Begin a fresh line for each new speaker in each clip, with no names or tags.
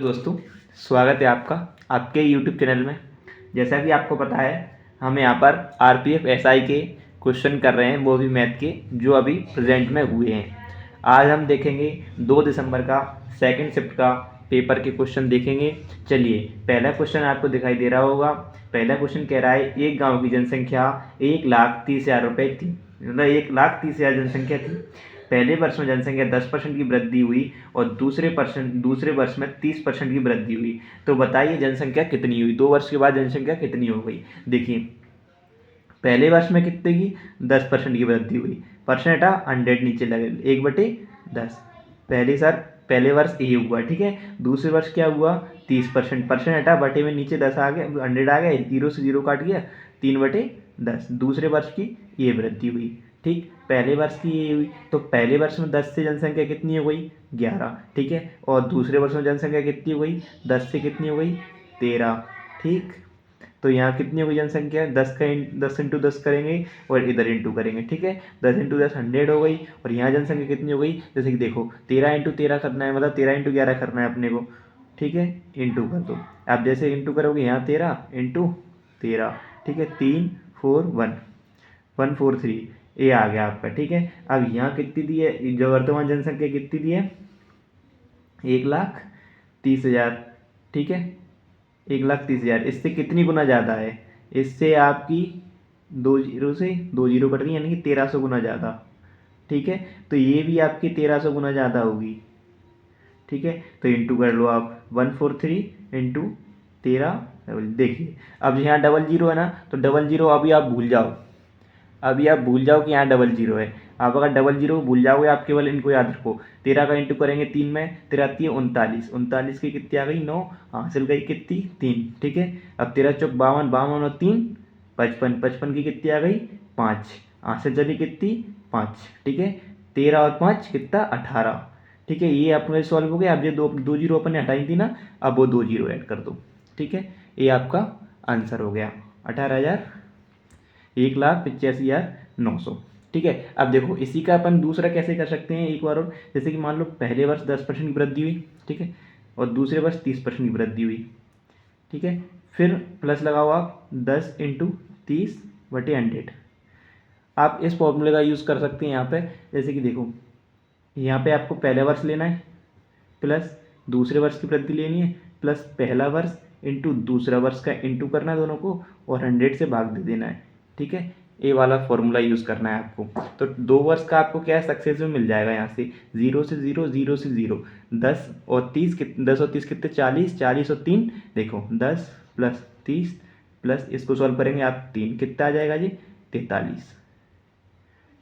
दोस्तों, स्वागत है आपका आपके YouTube चैनल में। जैसा कि आपको पता है, हम यहाँ पर RPF SI के क्वेश्चन कर रहे हैं, वो भी मैथ के, जो अभी प्रेजेंट में हुए हैं। आज हम देखेंगे 2 दिसंबर का सेकंड शिफ्ट का पेपर के क्वेश्चन देखेंगे। चलिए, पहला क्वेश्चन आपको दिखाई दे रहा होगा। पहला क्वेश्चन कह रहा है, एक गाँव की जनसंख्या 1,30,000 रुपये थी, मतलब 1,30,000 जनसंख्या थी। पहले वर्ष में जनसंख्या 10% की वृद्धि हुई और दूसरे वर्ष में 30% की वृद्धि हुई। तो बताइए जनसंख्या कितनी हुई, 2 वर्ष के बाद जनसंख्या कितनी हो गई। देखिए, पहले वर्ष में कितने की 10% की वृद्धि हुई, परसेंट हटा 100 नीचे लगे 1/10। पहले वर्ष ये हुआ, ठीक है। दूसरे वर्ष क्या हुआ, 30%, परसेंट हटा बटे में नीचे 10 आ गया, 100 आ गया, 0 से 0 काट गया, 3/10। दूसरे वर्ष की ये वृद्धि हुई, ठीक। पहले वर्ष की ये हुई, तो पहले वर्ष में 10 से जनसंख्या कितनी हो गई, 11, ठीक है। और दूसरे वर्ष में जनसंख्या कितनी हो गई, 10 से कितनी हो गई, 13, ठीक। तो यहाँ कितनी होगी जनसंख्या, 10 इंटू 10 करेंगे और इधर इंटू करेंगे, ठीक है। 10 इंटू 10 100 हो गई, और यहाँ जनसंख्या कितनी हो गई, जैसे कि देखो 13 इंटू 13 करना है, मतलब 13 इंटू 11 करना है अपने को, ठीक है। इंटू कर दो, आप जैसे इंटू करोगे यहाँ 13 इंटू 13, ठीक है। 3 4 1 143 ये आ गया आपका, ठीक है। अब यहाँ कितनी दी है, जो वर्तमान जनसंख्या कितनी दी है, 1,30,000, ठीक है। 1,30,000 इससे कितनी गुना ज़्यादा है, इससे आपकी 2 जीरो कट गई, यानी कि 1300 गुना ज़्यादा, ठीक है। तो ये भी आपकी 1300 गुना ज़्यादा होगी, ठीक है। तो इंटू कर लो आप, 143 इंटू 13। देखिए, अब यहाँ डबल जीरो है ना, तो डबल जीरो अभी आप भूल जाओ, कि यहाँ डबल जीरो है। आप अगर डबल जीरो भूल जाओगे, आप केवल इनको याद रखो। 13 का इंटू करेंगे 3 में, 13 3 39, 39 की कितनी आ गई, 9, हासिल गई कितनी, 3, ठीक है। अब 13 चौक 52, 52 और 3 55, 55 की कितनी आ गई, 5, हासिल चली कितनी, 5, ठीक है। 13 और 5 कितना, 18, ठीक है। ये अपने सॉल्व हो गया। अब ये दो जीरो अपन ने हटाई थी ना, अब वो 2 जीरो ऐड कर दो, ठीक है। ये आपका आंसर हो गया 18,000, 1,85,900, ठीक है। अब देखो, इसी का अपन दूसरा कैसे कर सकते हैं एक बार और। जैसे कि मान लो पहले वर्ष 10% की वृद्धि हुई, ठीक है, और दूसरे वर्ष 30% की वृद्धि हुई, ठीक है। फिर प्लस लगाओ आप, 10 इंटू 30/100। आप इस फॉर्मूले का यूज़ कर सकते हैं यहाँ पे। जैसे कि देखो, यहाँ पे आपको पहले वर्ष लेना है, प्लस दूसरे वर्ष की वृद्धि लेनी है, प्लस पहला वर्ष इंटू दूसरा वर्ष का इंटू करना है दोनों को, और 100 से भाग दे देना है, ठीक है। ये वाला फॉर्मूला यूज़ करना है आपको। तो 2 वर्ष का आपको क्या है, सक्सेस में मिल जाएगा। यहाँ से 0 से 0, 0 से 0, 10 और 30 कितने, 40, 40 और 3 देखो, 10 प्लस 30 प्लस इसको सॉल्व करेंगे आप, 3 कितना आ जाएगा जी, 43,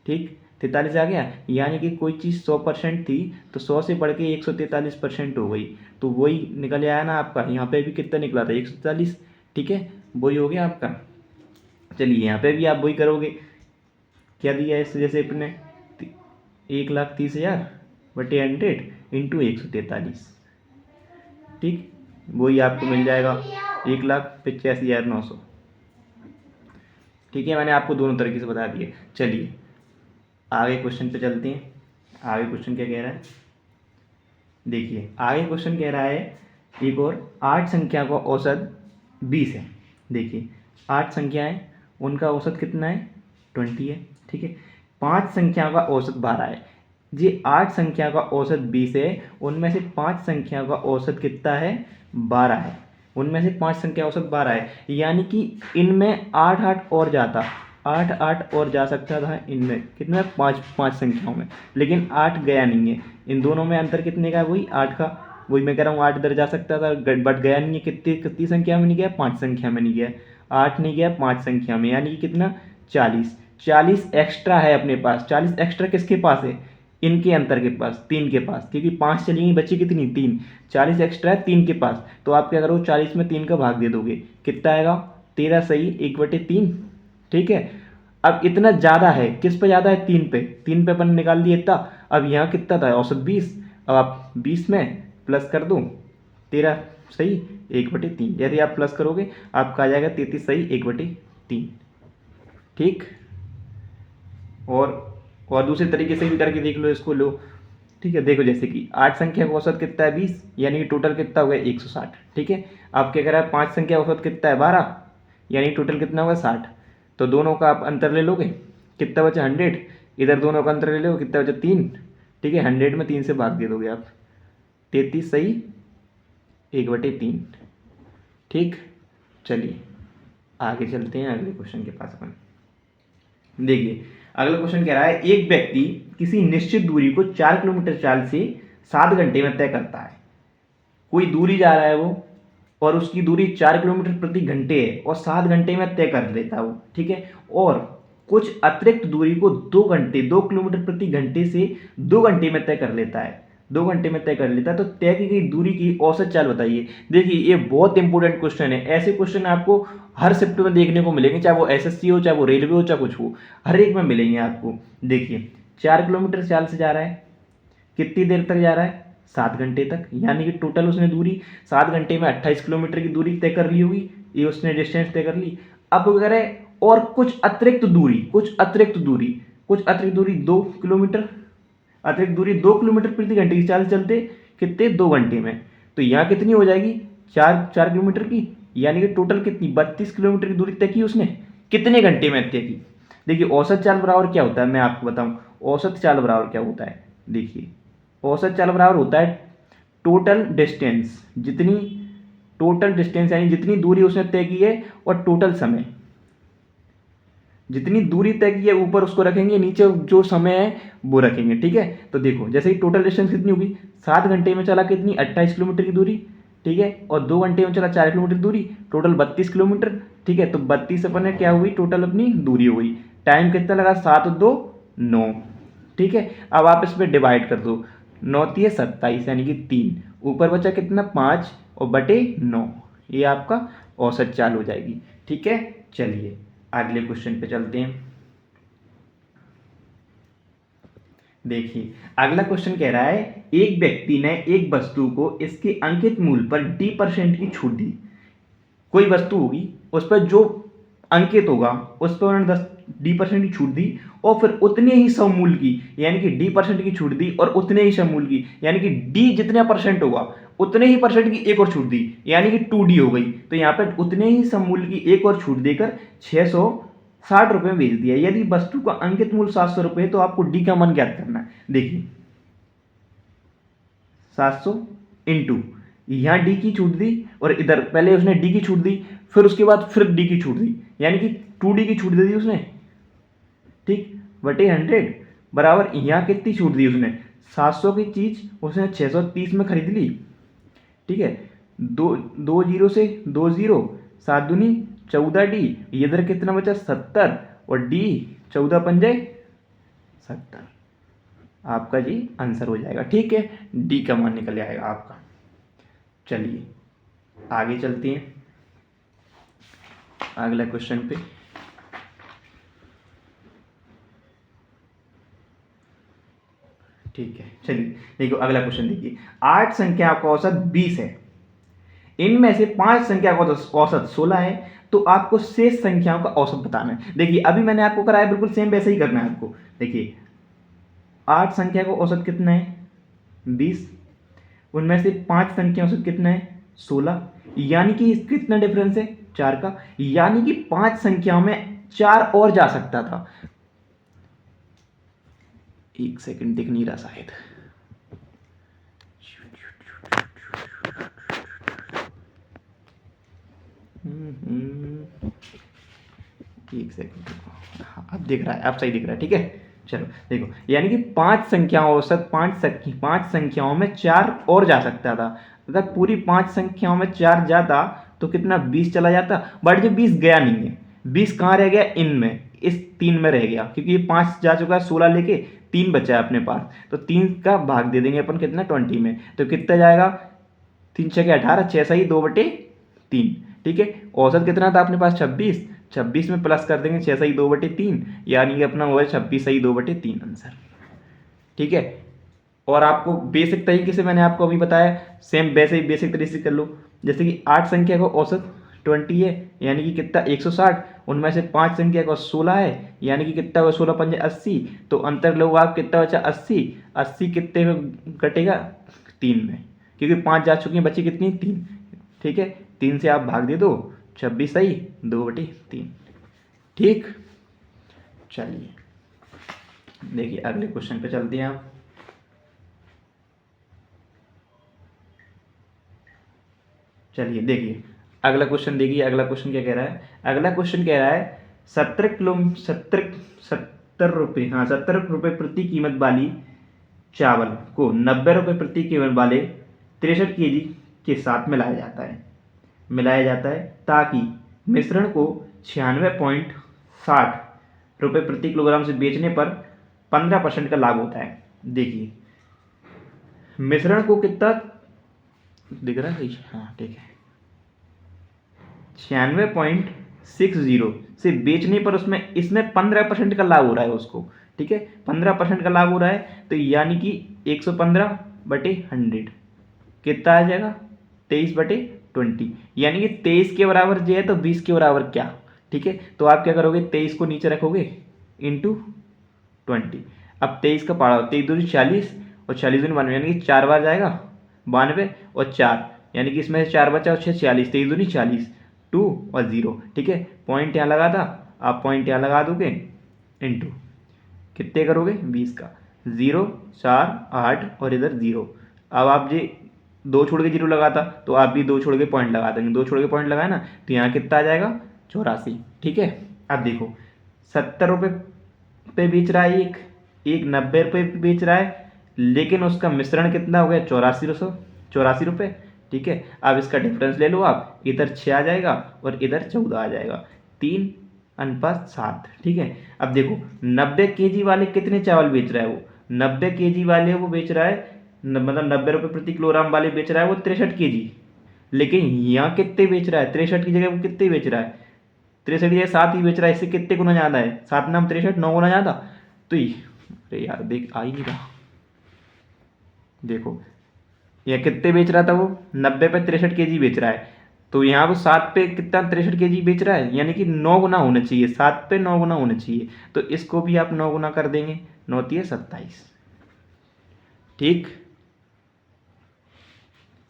ठीक। 43 आ गया, यानी कि कोई चीज़ 100% थी, तो 100 से बढ़ के 143% हो गई। तो वही निकल आया ना आपका, यहाँ पे भी कितना निकला था, 143, ठीक है। वही हो गया आपका। चलिए, यहाँ पे भी आप वही करोगे, क्या दिया है, जैसे अपने 1,30,000/100 इंटू 143, ठीक। वही आपको मिल जाएगा 1,85,900, ठीक है। मैंने आपको दोनों तरीके से बता दिए। चलिए, आगे क्वेश्चन पे चलते हैं। आगे क्वेश्चन क्या कह रहा है, देखिए। आगे क्वेश्चन कह रहा है, एक और 8 संख्या का औसत 20 है। देखिए, 8 संख्याएं, उनका औसत कितना है, 20 है, ठीक है। 5 संख्या का औसत 12 है। ये 8 संख्या का औसत 20 है, उनमें से 5 संख्या का औसत कितना है, 12 है। उनमें से 5 संख्या औसत 12 है, यानी कि इनमें 8 8 और जाता, 8 8 और जा सकता था इनमें, कितना, 5 संख्याओं में, लेकिन 8 गया नहीं है। इन दोनों में अंतर कितने का, वही 8 का। वही मैं कह रहा हूँ, 8 इधर जा सकता था बट गया नहीं है। कितनी संख्या में नहीं गया, 5 संख्या में नहीं गया। 8 नहीं गया 5 संख्या में, यानी कि कितना, 40। 40 एक्स्ट्रा है अपने पास। 40 एक्स्ट्रा किसके पास है, इनके अंतर के पास, 3 के पास, क्योंकि 5 चलेंगी, बची कितनी, 3। 40 एक्स्ट्रा है 3 के पास, तो आप क्या करोगे, 40 में 3 का भाग दे दोगे, कितना आएगा, 13 सही 1/3, ठीक है। अब इतना ज़्यादा है, किस पे ज़्यादा है, 3 पे। 3 पे अपन निकाल दिए इतना। अब यहाँ कितना था, औसत 20। अब आप 20 में प्लस कर दो, 13 सही 1/3। यदि आप प्लस करोगे, आपका आ जाएगा 33 सही 1/3, ठीक। और दूसरे तरीके से भी करके देख लो इसको, लो ठीक है, देखो जैसे कि 8 संख्या का औसत कितना है 20, यानी कि टोटल कितना होगा 160। ठीक है, अब क्या कह रहा है 5 संख्या का औसत कितना है 12, यानी टोटल कितना होगा 60। तो दोनों का आप अंतर ले लोगे, कितना बचा 100, इधर दोनों का अंतर ले लोगे, कितना बचा 3। ठीक है, 100 में 3 से भाग दे दोगे आप, 33 सही 1/3। ठीक, चलिए आगे चलते हैं अगले क्वेश्चन के पास अपन। देखिए अगला क्वेश्चन कह रहा है एक व्यक्ति किसी निश्चित दूरी को 4 किलोमीटर चाल से 7 घंटे में तय करता है। कोई दूरी जा रहा है वो, और उसकी दूरी 4 किलोमीटर प्रति घंटे है और 7 घंटे में तय कर लेता है वो। ठीक है, और कुछ अतिरिक्त दूरी को 2 किलोमीटर प्रति घंटे से 2 घंटे में तय कर लेता है, 2 घंटे में तय कर लेता है। तो तय की गई दूरी की औसत चाल बताइए। देखिए ये बहुत इंपॉर्टेंट क्वेश्चन है, ऐसे क्वेश्चन आपको हर शिफ्ट में देखने को मिलेंगे, चाहे वो एसएससी हो, चाहे वो रेलवे हो, चाहे कुछ हो, हर एक में मिलेंगे आपको। देखिए 4 किलोमीटर चाल से जा रहा है, कितनी देर तक जा रहा है 7 घंटे तक, यानी कि टोटल उसने दूरी 7 घंटे में 28 किलोमीटर की दूरी तय कर ली होगी, ये उसने डिस्टेंस तय कर ली। अब अगर है और कुछ अतिरिक्त दूरी 2 किलोमीटर, अतिरिक्त दूरी 2 किलोमीटर प्रति घंटे की चाल चलते कितने 2 घंटे में, तो यहाँ कितनी हो जाएगी 4 किलोमीटर की, यानी कि टोटल कितनी 32 किलोमीटर की दूरी तय की उसने, कितने घंटे में तय की। देखिए औसत चाल बराबर क्या होता है मैं आपको बताऊं, औसत चाल बराबर क्या होता है। देखिए औसत चाल बराबर होता है टोटल डिस्टेंस, यानी जितनी दूरी उसने तय की है और टोटल समय, जितनी दूरी तय की है ऊपर उसको रखेंगे, नीचे जो समय है वो रखेंगे। ठीक है, तो देखो जैसे कि टोटल डिस्टेंस कितनी होगी, 7 घंटे में चला कितनी 28 किलोमीटर की दूरी। ठीक है, और 2 घंटे में चला 4 किलोमीटर दूरी, टोटल 32 किलोमीटर। ठीक है, तो 32 अपन क्या हुई टोटल अपनी दूरी हुई, टाइम कितना लगा 7 और 2 9। ठीक है, अब आप इस पर डिवाइड कर दो, 9 3 27 यानी कि 3, ऊपर बचा कितना 5 और बटे 9, ये आपका औसत चाल हो जाएगी। ठीक है, चलिए अगले क्वेश्चन पे चलते हैं। देखिए अगला क्वेश्चन कह रहा है एक व्यक्ति ने एक वस्तु को इसके अंकित मूल्य पर D% की छूट दी। कोई वस्तु होगी उस पर जो अंकित होगा उस पर उन्होंने 10% की छूट दी, और फिर उतने ही सममूल्य की, यानी कि D% की छूट दी और उतने ही सममूल्य की, यानी कि D जितने परसेंट होगा उतने ही परसेंट की एक और छूट दी, यानी कि 2D हो गई। तो यहाँ पर उतने ही सममूल्य की एक और छूट देकर 660 रुपये में बेच दिया। यदि वस्तु का अंकित मूल्य 700 रुपये है तो आपको D का मान ज्ञात करना है। देखिए 700 इंटू यहाँ डी की छूट दी, और इधर पहले उसने डी की छूट दी, फिर उसके बाद फिर डी की छूट दी, यानी कि 2D की छूट दे दी उसने। ठीक, बटे 100 बराबर यहाँ कितनी छूट दी उसने, 700 की चीज उसने 630 में खरीद ली। ठीक है, दो जीरो से 2 0, 7 दूनी 14D, इधर कितना बचा 70, और डी 14 पंजे 70, आपका जी आंसर हो जाएगा। ठीक है, डी का मान निकल आएगा आपका। चलिए आगे चलते हैं अगला क्वेश्चन पे। ठीक है, चलिए देखो अगला क्वेश्चन देखिए, 8 संख्या का औसत 20 है, इनमें से 5 संख्या का औसत 16 है, तो आपको शेष संख्याओं का औसत बताना है। देखिए अभी मैंने आपको कराया बिल्कुल सेम वैसे ही करना है आपको। देखिए 8 संख्या का औसत कितना है 20, उनमें से 5 संख्या औसत कितना है 16, यानी कि कितना डिफरेंस है 4 का, यानी कि 5 संख्याओं में 4 और जा सकता था। एक सेकंड दिख नहीं रहा शायद, एक सेकंड, हाँ अब दिख रहा है, अब सही दिख रहा है। ठीक है, चलो देखो, यानी कि 5 संख्याओं औसत 5 संख्याओं में 4 और जा सकता था। अगर पूरी 5 संख्याओं में 4 जाता तो कितना 20 चला जाता, बट जो 20 गया नहीं है, 20 कहाँ रह गया इनमें, इस 3 में रह गया, क्योंकि ये 5 जा चुका है 16 लेके, 3 बचा है अपने पास, तो 3 का भाग दे देंगे अपन कितना 20 में, तो कितना जाएगा 3 6 18, 6 सही 2/3। ठीक है, औसत कितना था अपने पास 26, 26 में प्लस कर देंगे 6 सही 2/3, यानी कि अपना हुआ 26 सही 2/3 आंसर। ठीक है, और आपको बेसिक तरीके से मैंने आपको अभी बताया, सेम वैसे ही बेसिक तरीके से कर लो। जैसे कि 8 संख्या का औसत 20 है, यानी कि कितना 160। उनमें से 5 संख्या का 16 है, यानी कि कितना हुआ 16 पंजे 80। तो अंतर लोग आप कितना बचा 80। 80 कितने में कटेगा 3 में, क्योंकि 5 जा चुकी हैं, बची कितनी 3। ठीक है, 3 से आप भाग दे दो, 26 सही 2/3। ठीक, चलिए देखिए अगले क्वेश्चन पे चलते हैं आप। चलिए देखिए अगला क्वेश्चन, देखिए अगला क्वेश्चन क्या कह रहा है। अगला क्वेश्चन कह रहा है 70 रुपये प्रति कीमत वाली चावल को 90 रुपये प्रति कीमत वाले 63 kg के साथ मिलाया जाता है ताकि मिश्रण को 96.60 रुपये प्रति किलोग्राम से बेचने पर 15% का लाभ होता है। देखिए मिश्रण को कितना दिख रहा है, हाँ ठीक है, 96.60 से बेचने पर उसमें इसमें 15% का लाभ हो रहा है उसको। ठीक है, 15% का लाभ हो रहा है, तो यानी कि 115/100 कितना आ जाएगा 23/20, यानी कि 23 के बराबर जो है तो 20 के बराबर क्या। ठीक है, तो आप क्या करोगे 23 को नीचे रखोगे इंटू 20। अब 23 का पढ़ा 23 दूनी 40 और 40 दूनी 92, यानी कि 4 बार जाएगा 92 और 4, यानी कि इसमें से 4 बचा और 6 46, 23 दूनी 40, 2 और 0। ठीक है, पॉइंट यहाँ लगा था, आप पॉइंट यहाँ लगा दोगे इंटू कितने करोगे 20 का 0 4 8 और इधर 0। अब आप जी 2 छोड़ के 0 लगाता तो आप भी 2 छोड़ के पॉइंट लगा देंगे, 2 छोड़ के पॉइंट लगाए ना, तो यहाँ कितना आ जाएगा 84। ठीक है, अब देखो 70 रुपये पे बेच रहा है, एक 90 रुपये पे बेच रहा है, लेकिन उसका मिश्रण कितना हो गया 84 रुपये। ठीक है, अब इसका डिफरेंस ले लो आप, इधर 6 आ जाएगा और इधर 14 आ जाएगा, 3:7। ठीक है, अब देखो 90 kg वाले कितने चावल बेच रहा है वो, 90 kg वाले वो बेच रहा है मतलब 90 रुपये प्रति किलोग्राम वाले बेच रहा है वो 63 kg, लेकिन यहाँ कितने बेच रहा है 63 की जगह वो कितने बेच रहा है 63 की जगह 7 ही बेच रहा है, इससे कितने गुना ज़्यादा है 7 नाम 63 9 गुना ज़्यादा। तो अरे यार देख आ ही नहीं रहा, देखो यह कितने बेच रहा था वो 90 पे 63 kg बेच रहा है, तो यहाँ वो 7 पे कितना 63 kg बेच रहा है, यानी कि 9 गुना होना चाहिए, 7 पे 9 गुना होना चाहिए, तो इसको भी आप 9 गुना कर देंगे, 9 × 27। ठीक,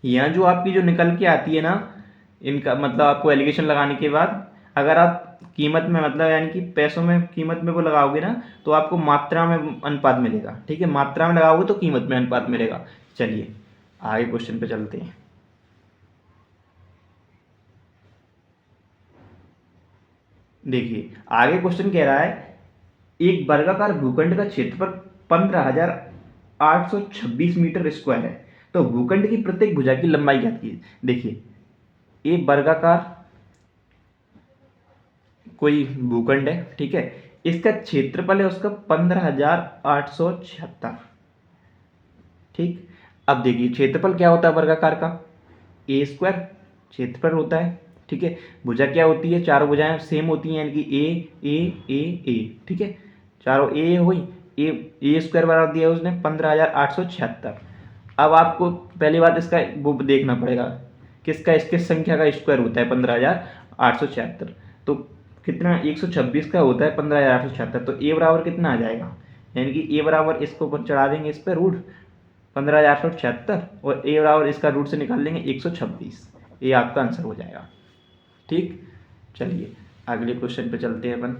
यहाँ जो आपकी जो निकल के आती है ना इनका मतलब आपको एलिगेशन लगाने के बाद अगर आप कीमत में मतलब यानी कि पैसों में कीमत में वो लगाओगे ना तो आपको मात्रा में अनुपात मिलेगा। ठीक है, मात्रा में लगाओगे तो कीमत में अनुपात मिलेगा। चलिए आगे क्वेश्चन पे चलते हैं। देखिए आगे क्वेश्चन कह रहा है एक वर्गाकार भूखंड का क्षेत्रफल 15,826 मीटर स्क्वायर है, तो भूखंड की प्रत्येक भुजा की लंबाई ज्ञात कीजिए। देखिए एक वर्गाकार कोई भूखंड है, ठीक है, इसका क्षेत्रफल है उसका 15,876। ठीक, अब देखिए क्षेत्रफल क्या होता है वर्गाकार का ए स्क्वायर क्षेत्रफल होता है। ठीक है, भुजा क्या होती है चारों भुजाएं सेम होती हैं, यानी कि ए। ठीक है, चारों ए हुई, ए स्क्वायर बराबर दिया उसने 15,876। अब आपको पहली बात इसका वो देखना पड़ेगा किसका किस संख्या का स्क्वायर होता है 15,876, तो कितना 126 का होता है 15,876, तो ए बराबर कितना आ जाएगा, यानी कि ए बराबर इसको ऊपर चढ़ा देंगे इस पर रूट 15,876 और ए बराबर इसका रूट से निकाल लेंगे 126, ये आपका आंसर हो जाएगा। ठीक, चलिए अगले क्वेश्चन पे चलते हैं अपन।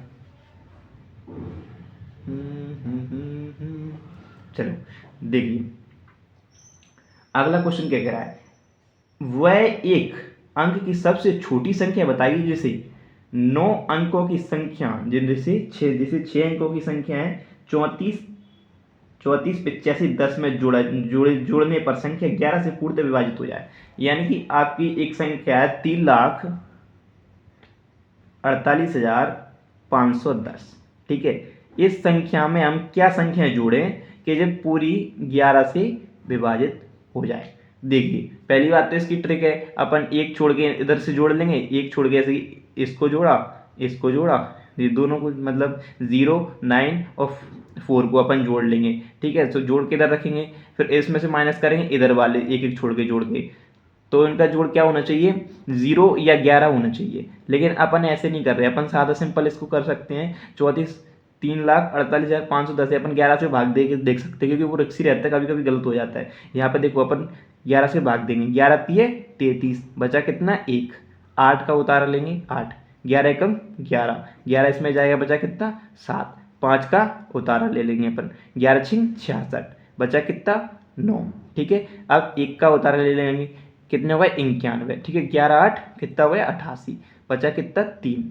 चलो देखिए अगला क्वेश्चन क्या कह रहा है, वह एक अंक की सबसे छोटी संख्या बताइए जिसे 9 अंकों की संख्या जैसे 6 अंकों की संख्या है 34 85 10 में जोड़ने पर संख्या 11 से पूर्णतः विभाजित हो जाए। यानी कि आपकी एक संख्या है 3,48,510। ठीक है, इस संख्या में हम क्या संख्या जोड़ें कि जब पूरी 11 से विभाजित हो जाए। देखिए पहली बात तो इसकी ट्रिक है, अपन एक छोड़ के इधर से जोड़ लेंगे, एक छोड़ के ऐसे इसको जोड़ा ये दोनों को मतलब 0 9 और 4 को अपन जोड़ लेंगे। ठीक है, तो जोड़ के इधर रखेंगे, फिर इसमें से माइनस करेंगे इधर वाले एक एक छोड़ के तो इनका जोड़ क्या होना चाहिए, 0 या 11 होना चाहिए। लेकिन अपन ऐसे नहीं कर रहे, अपन सादा सिंपल इसको कर सकते हैं। 34 3,48,510 अपन 11 से भाग दे के देख सकते हैं, क्योंकि वो रिक्स ही रहता है, कभी कभी गलत हो जाता है। यहाँ पे देखो अपन 11 से भाग देंगे, 11 तिये 33, बचा कितना 1, 8 का उतारा लेंगे 8, 11 एकम 11, 11 इसमें जाएगा, बचा कितना 7, 5 का उतारा ले लेंगे अपन, 11 छिंग 66, बचा कितना 9। ठीक है, अब 1 का उतारा ले लेंगे, कितने हो गए 91। ठीक है, 11 8 कितना हो गया 88, बचा कितना 3।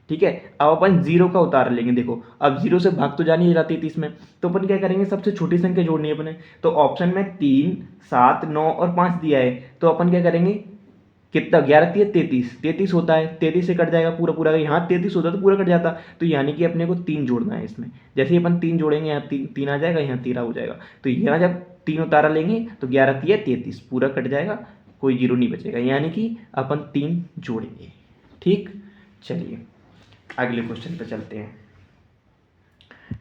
ठीक है, अब अपन 0 का उतार लेंगे। देखो अब 0 से भाग तो जा नहीं रहा 33 में, तो अपन क्या करेंगे, सबसे छोटी संख्या जोड़नी है अपने। तो ऑप्शन में 3 7 9 और 5 दिया है, तो अपन क्या करेंगे, कितना 11 3 33, 33 होता है, 33 से कट जाएगा पूरा पूरा, यहाँ 33 होता तो पूरा कट जाता। तो यानी कि अपने को 3 जोड़ना है इसमें। जैसे ही अपन 3 जोड़ेंगे, यहाँ 3 आ जाएगा, यहाँ 13 हो जाएगा। तो यहाँ जब 3 उतारा लेंगे तो 11 3 33 पूरा कट जाएगा, कोई जीरो नहीं बचेगा, यानी कि अपन 3 जोड़ेंगे। ठीक, चलिए अगले क्वेश्चन पे चलते हैं।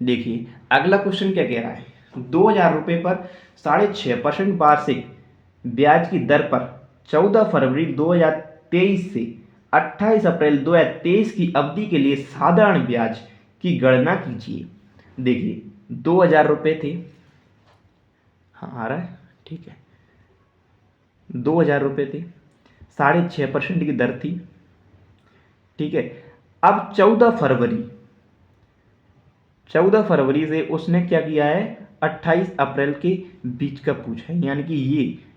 देखिए अगला क्वेश्चन क्या कह रहा है, 2,000 रुपये पर 6.5% वार्षिक ब्याज की दर पर 14 फरवरी 2023 से 28 अप्रैल 2023 की अवधि के लिए साधारण ब्याज की गणना कीजिए। देखिए 2,000 रुपये थे, हाँ आ रहा है, ठीक है, 2,000 रुपये थे, 6.5% की दर थी। ठीक है, अब 14 फरवरी से उसने क्या किया है, 28 अप्रैल के बीच का पूछा है, यानी कि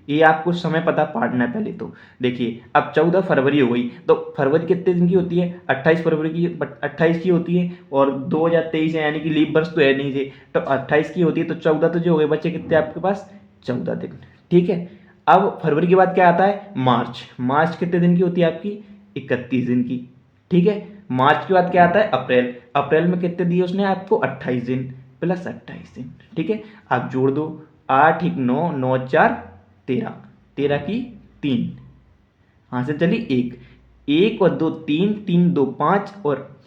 ये आपको समय पता पाड़ना है पहले। तो देखिए अब 14 फरवरी हो गई, तो फरवरी कितने दिन की होती है, 28 फरवरी की, 28 की होती है, और 2023 है, यानी कि लीप वर्ष तो है नहीं जी, तो 28 की होती है, तो 14 तो जो हो गए, बच्चे कितने आपके पास 14 दिन। ठीक है, अब फरवरी के बाद क्या आता है, मार्च कितने दिन की होती है आपकी, 31 दिन की। ठीक है, मार्च के बाद क्या आता है, अप्रैल में कितने दिए उसने आपको, 28 दिन प्लस 28 दिन। ठीक है, आप जोड़ दो, 8 1 9 9 4 13, 13 की 3, हाँ से चली 1 और 2 3 3 2 5 और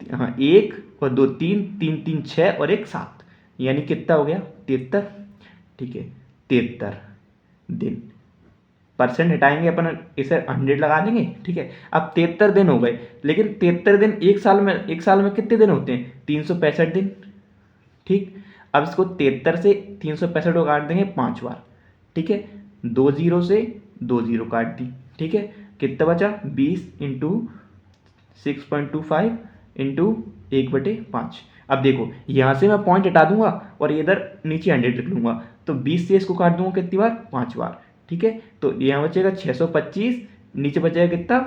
हाँ 1 और 2 3 3 3 6 और 1 7, यानी कितना हो गया 73। ठीक है, 73 दिन, परसेंट हटाएंगे अपन, इसे 100 लगा देंगे। ठीक है, अब 73 दिन हो गए, लेकिन 73 दिन एक साल में कितने दिन होते हैं, 365 दिन। ठीक, अब इसको 73 से 365 को काट देंगे 5 बार। ठीक है, 2 0 से 2 0 काट दी। ठीक है, कितना बचा, 20 इंटू 6.25 इंटू 1/5। अब देखो यहाँ से मैं पॉइंट हटा दूंगा और इधर नीचे 100 लिख लूंगा, तो 20 से इसको काट दूंगा कितनी बार, 5 बार। ठीक है, तो यहाँ बचेगा 625, नीचे बचेगा कितना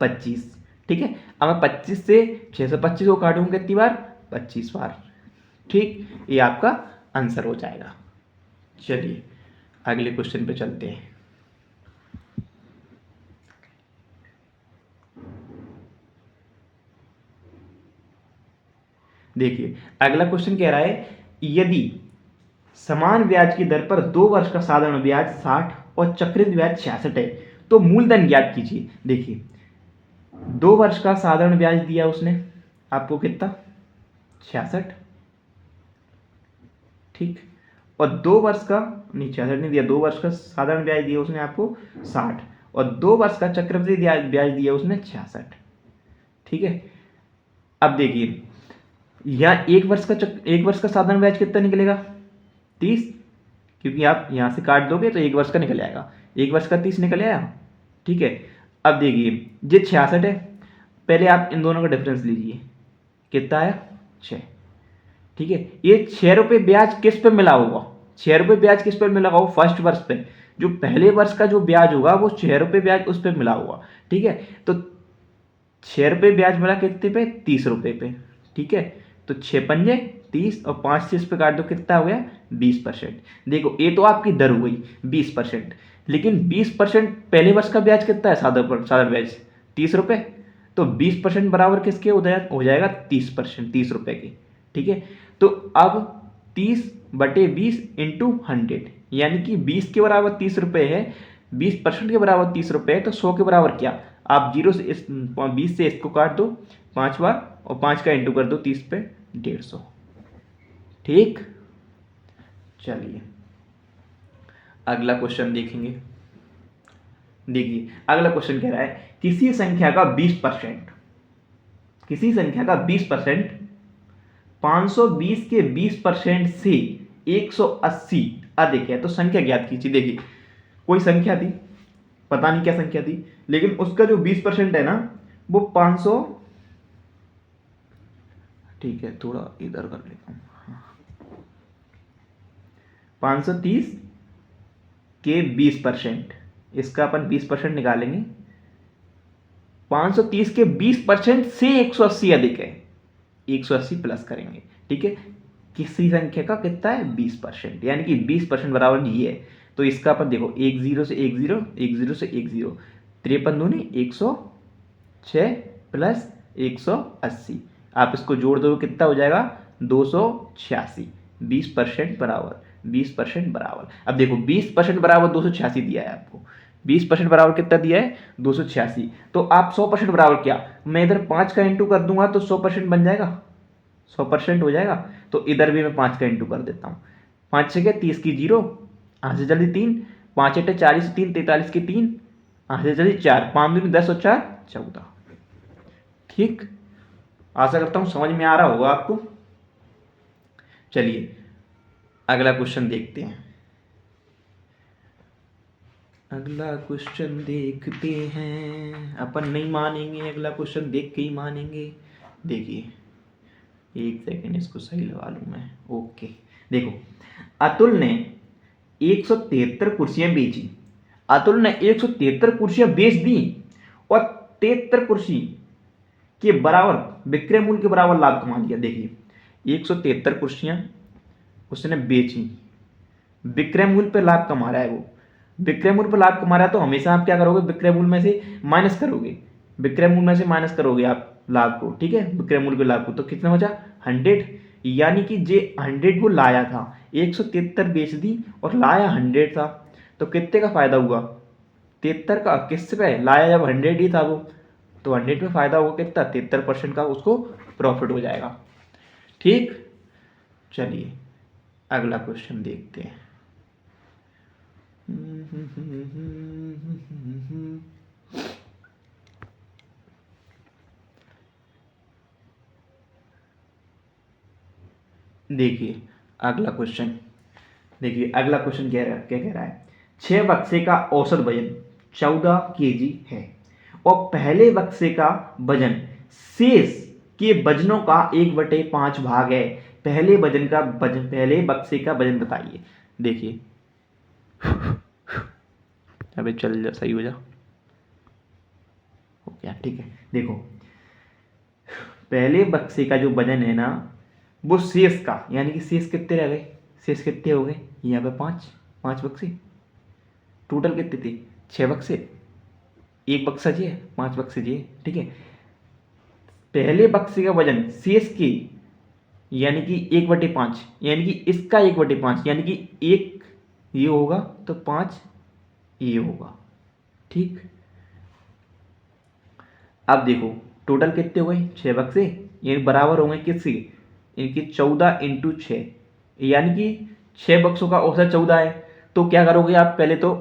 25। ठीक है, अब मैं 25 से 625 को काटूंगा कितनी बार, 25 बार। ठीक, ये आपका आंसर हो जाएगा। चलिए अगले क्वेश्चन पे चलते हैं। देखिए अगला क्वेश्चन कह रहा है, यदि समान ब्याज की दर पर 2 वर्ष का साधारण ब्याज 60 और चक्रवृद्धि ब्याज 66 है, तो मूलधन ज्ञात कीजिए। देखिए 2 वर्ष का साधारण ब्याज दिया उसने आपको कितना, 66। ठीक, और 2 वर्ष का नहीं, 66 नहीं दिया, 2 वर्ष का साधारण ब्याज दिया उसने आपको 60, और 2 वर्ष का चक्रवृद्धि ब्याज दिया उसने 66। ठीक है, अब देखिए यहाँ 1 वर्ष का साधारण ब्याज कितना निकलेगा, 30, क्योंकि आप यहाँ से काट दोगे तो 1 वर्ष का निकल आएगा, 1 वर्ष का 30 निकल आया। ठीक है, अब देखिए ये 66 है, पहले आप इन दोनों का डिफरेंस लीजिए, कितना आया 6। ठीक है, ये 6 रुपये ब्याज किस पे मिला होगा, 6 रुपये ब्याज किस पर मिला होगा, फर्स्ट वर्ष पे, जो पहले वर्ष का जो ब्याज होगा वो 6 रुपये ब्याज उस पर मिला होगा। ठीक है, तो 6 रुपये ब्याज मिला कितने पे, 30 रुपये पे। ठीक है, तो 6 पंजे 30 और 5 से इस पे काट दो, कितना हो गया 20%। देखो ये तो आपकी दर हो गई 20%, लेकिन 20% पहले वर्ष का ब्याज कितना है, साधारण ब्याज 30 रुपये, तो 20% बराबर किसके हो जाएगा 30%, 30 रुपये के। ठीक है, तो अब 30/20 इंटू 100, यानी कि 20 के बराबर 30 रुपये है, 20% के बराबर 30 रुपये है, तो 100 के बराबर क्या, आप 20 से इसको काट दो 5 बार और 5 का इंटू कर दो 30 पे 150। ठीक, चलिए अगला क्वेश्चन देखेंगे। देखिए अगला क्वेश्चन कह रहा है किसी संख्या का 20%, किसी संख्या का 20% 520 के 20% से 180 अधिक है तो संख्या ज्ञात कीजिए। देखिए कोई संख्या थी, पता नहीं क्या संख्या थी, लेकिन उसका जो 20% है ना वो 500, ठीक है थोड़ा इधर कर लेता हूँ, 530 के 20%, इसका अपन 20% निकालेंगे। 530 के 20% से 180 अधिक है, 180 प्लस करेंगे, ठीक है। किसी संख्या का कितना है 20%, यानी कि 20% बराबर ये है। तो इसका अपन देखो 10 से 10, 10 से 10, 53 दूनी 106 प्लस 180, आप इसको जोड़ दो कितना हो जाएगा 286। 20% बराबर 20% बराबर, अब देखो 20% बराबर 286 दिया है आपको, 20% बराबर कितना दिया है 286। तो आप 100% बराबर क्या, मैं इधर 5 का इंटू कर दूंगा तो 100% बन जाएगा, 100% हो जाएगा। तो इधर भी मैं 5 का इंटू कर देता हूँ, 5 6 30 की 0, 8 से जल्दी 3, 5 8 40 3 43 की 3, 8 से जल्दी 4, 5 दूनी 10 और 4 14। ठीक, आशा करता हूँ समझ में आ रहा होगा आपको। चलिए अगला क्वेश्चन देखते हैं, अगला क्वेश्चन देखते हैं, अपन नहीं मानेंगे, अगला क्वेश्चन देख के ही मानेंगे। देखिए एक सेकेंड इसको सही लगा लूँ मैं, ओके। देखो अतुल ने 173 कुर्सियां बेची, अतुल ने 173 कुर्सियां बेच दी और 73 कुर्सी के बराबर विक्रय मूल्य के बराबर लाभ कमा लिया। देखिए 173 कुर्सियां उसने बेची, विक्रय मूल्य पे लाभ कमा रहा है वो, विक्रय मूल्य पर लाभ कमा रहा है तो हमेशा आप क्या करोगे, विक्रय मूल्य में से माइनस करोगे, विक्रय मूल्य में से माइनस करोगे आप लाभ को, ठीक है, विक्रय मूल्य के लाभ को। तो कितना बचा 100, यानी कि जे 100 वो लाया था, 173 बेच दी और लाया 100 था, तो कितने का फायदा हुआ 73 का, किस पे लाया जब 100 ही था वो, तो 100 पे फायदा होगा कितना 73% का उसको प्रॉफिट हो जाएगा। ठीक, चलिए अगला क्वेश्चन देखते हैं। देखिए अगला क्वेश्चन, देखिए अगला क्वेश्चन क्या कह रहा है, 6 बक्से का औसत वजन 14 केजी है और पहले बक्से का वजन शेष के वजनों का 1/5 भाग है, पहले बक्से का वजन बताइए। देखिए अबे चल जा, सही हो जा, हो गया, ठीक है। देखो पहले बक्से का जो वजन है ना वो शेष का, यानी कि शेष कितने रह गए, शेष कितने हो गए यहाँ पे 5 बक्से, टोटल कितने थे 6 बक्से, एक बक्सा जी है 5 बक्से जी है, ठीक है। पहले बक्से का वजन शेष के यानी कि 1/5, यानी कि इसका 1/5, यानी कि 1 ये होगा तो 5 ये होगा, ठीक। अब देखो टोटल कितने हो गए 6 बक्से, ये बराबर होंगे किसके, इनकी 14 इंटू 6, यानी कि 6 बक्सों का औसत 14 है। तो क्या करोगे आप, पहले तो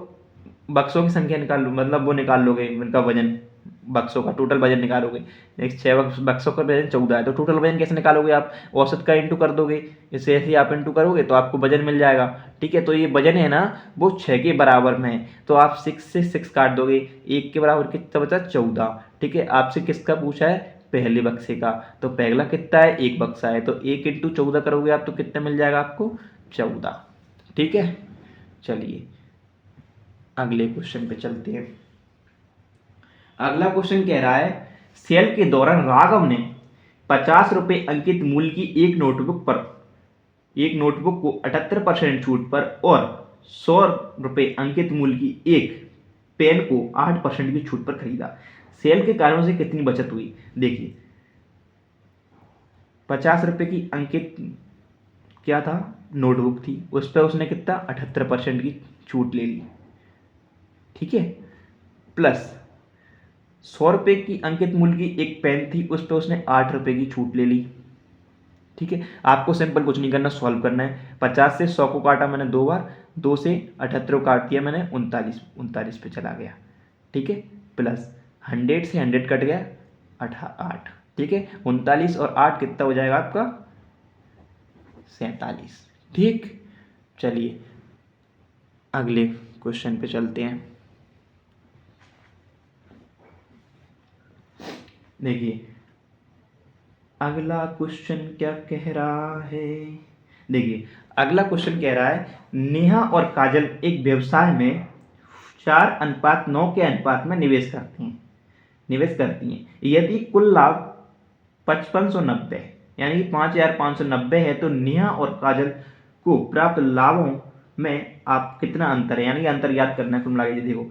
बक्सों की संख्या निकाल लो, मतलब वो निकाल लोगे इनका वजन, बक्सों का टोटल वजन निकालोगे। एक 6 बक्सों का वजन 14 है तो टोटल वजन कैसे निकालोगे आप, औसत का इंटू कर दोगे, इससे ऐसे ही आप इंटू करोगे तो आपको वजन मिल जाएगा, ठीक है। तो ये वजन है ना वो 6 के बराबर में है, तो आप 6 से 6 काट दोगे, 1 के बराबर कितना बचा 14, ठीक है। आपसे किसका पूछा है, पहले बक्से का, तो पहला कितना है 1 बक्सा है, तो 1 इंटू 14 करोगे आप तो कितना मिल जाएगा आपको 14, ठीक है। चलिए अगले क्वेश्चन पे चलते हैं। अगला क्वेश्चन कह रहा है सेल के दौरान राघव ने 50 रुपये अंकित मूल्य की एक नोटबुक को 78% छूट पर और 100 रुपये अंकित मूल्य की एक पेन को 8% की छूट पर खरीदा, सेल के कारणों से कितनी बचत हुई। देखिए 50 रुपये की अंकित क्या था नोटबुक थी, उस पर उसने कितना 78% की छूट ले ली, ठीक है, प्लस 100 रुपये की अंकित मूल्य की एक पेन थी, उस पर उसने 8 रुपये की छूट ले ली, ठीक है। आपको सिंपल कुछ नहीं करना, सॉल्व करना है। 50 से 100 को काटा मैंने 2 बार, 2 से 78 को काट दिया मैंने 39 पे चला गया, ठीक है, प्लस 100 से 100 कट गया 8, ठीक है, 39 और 8 कितना हो जाएगा आपका 47। ठीक, चलिए अगले क्वेश्चन पे चलते हैं। देखिए अगला क्वेश्चन क्या कह रहा है। देखिए अगला क्वेश्चन कह रहा है नेहा और काजल एक व्यवसाय में 4:9 के अनुपात में निवेश करती हैं। यदि कुल लाभ 5590 यानी कि 5590 है तो नेहा और काजल को प्राप्त लाभों में आप कितना अंतर है, यानी कि अंतर याद करना है कुल मिला के। देखो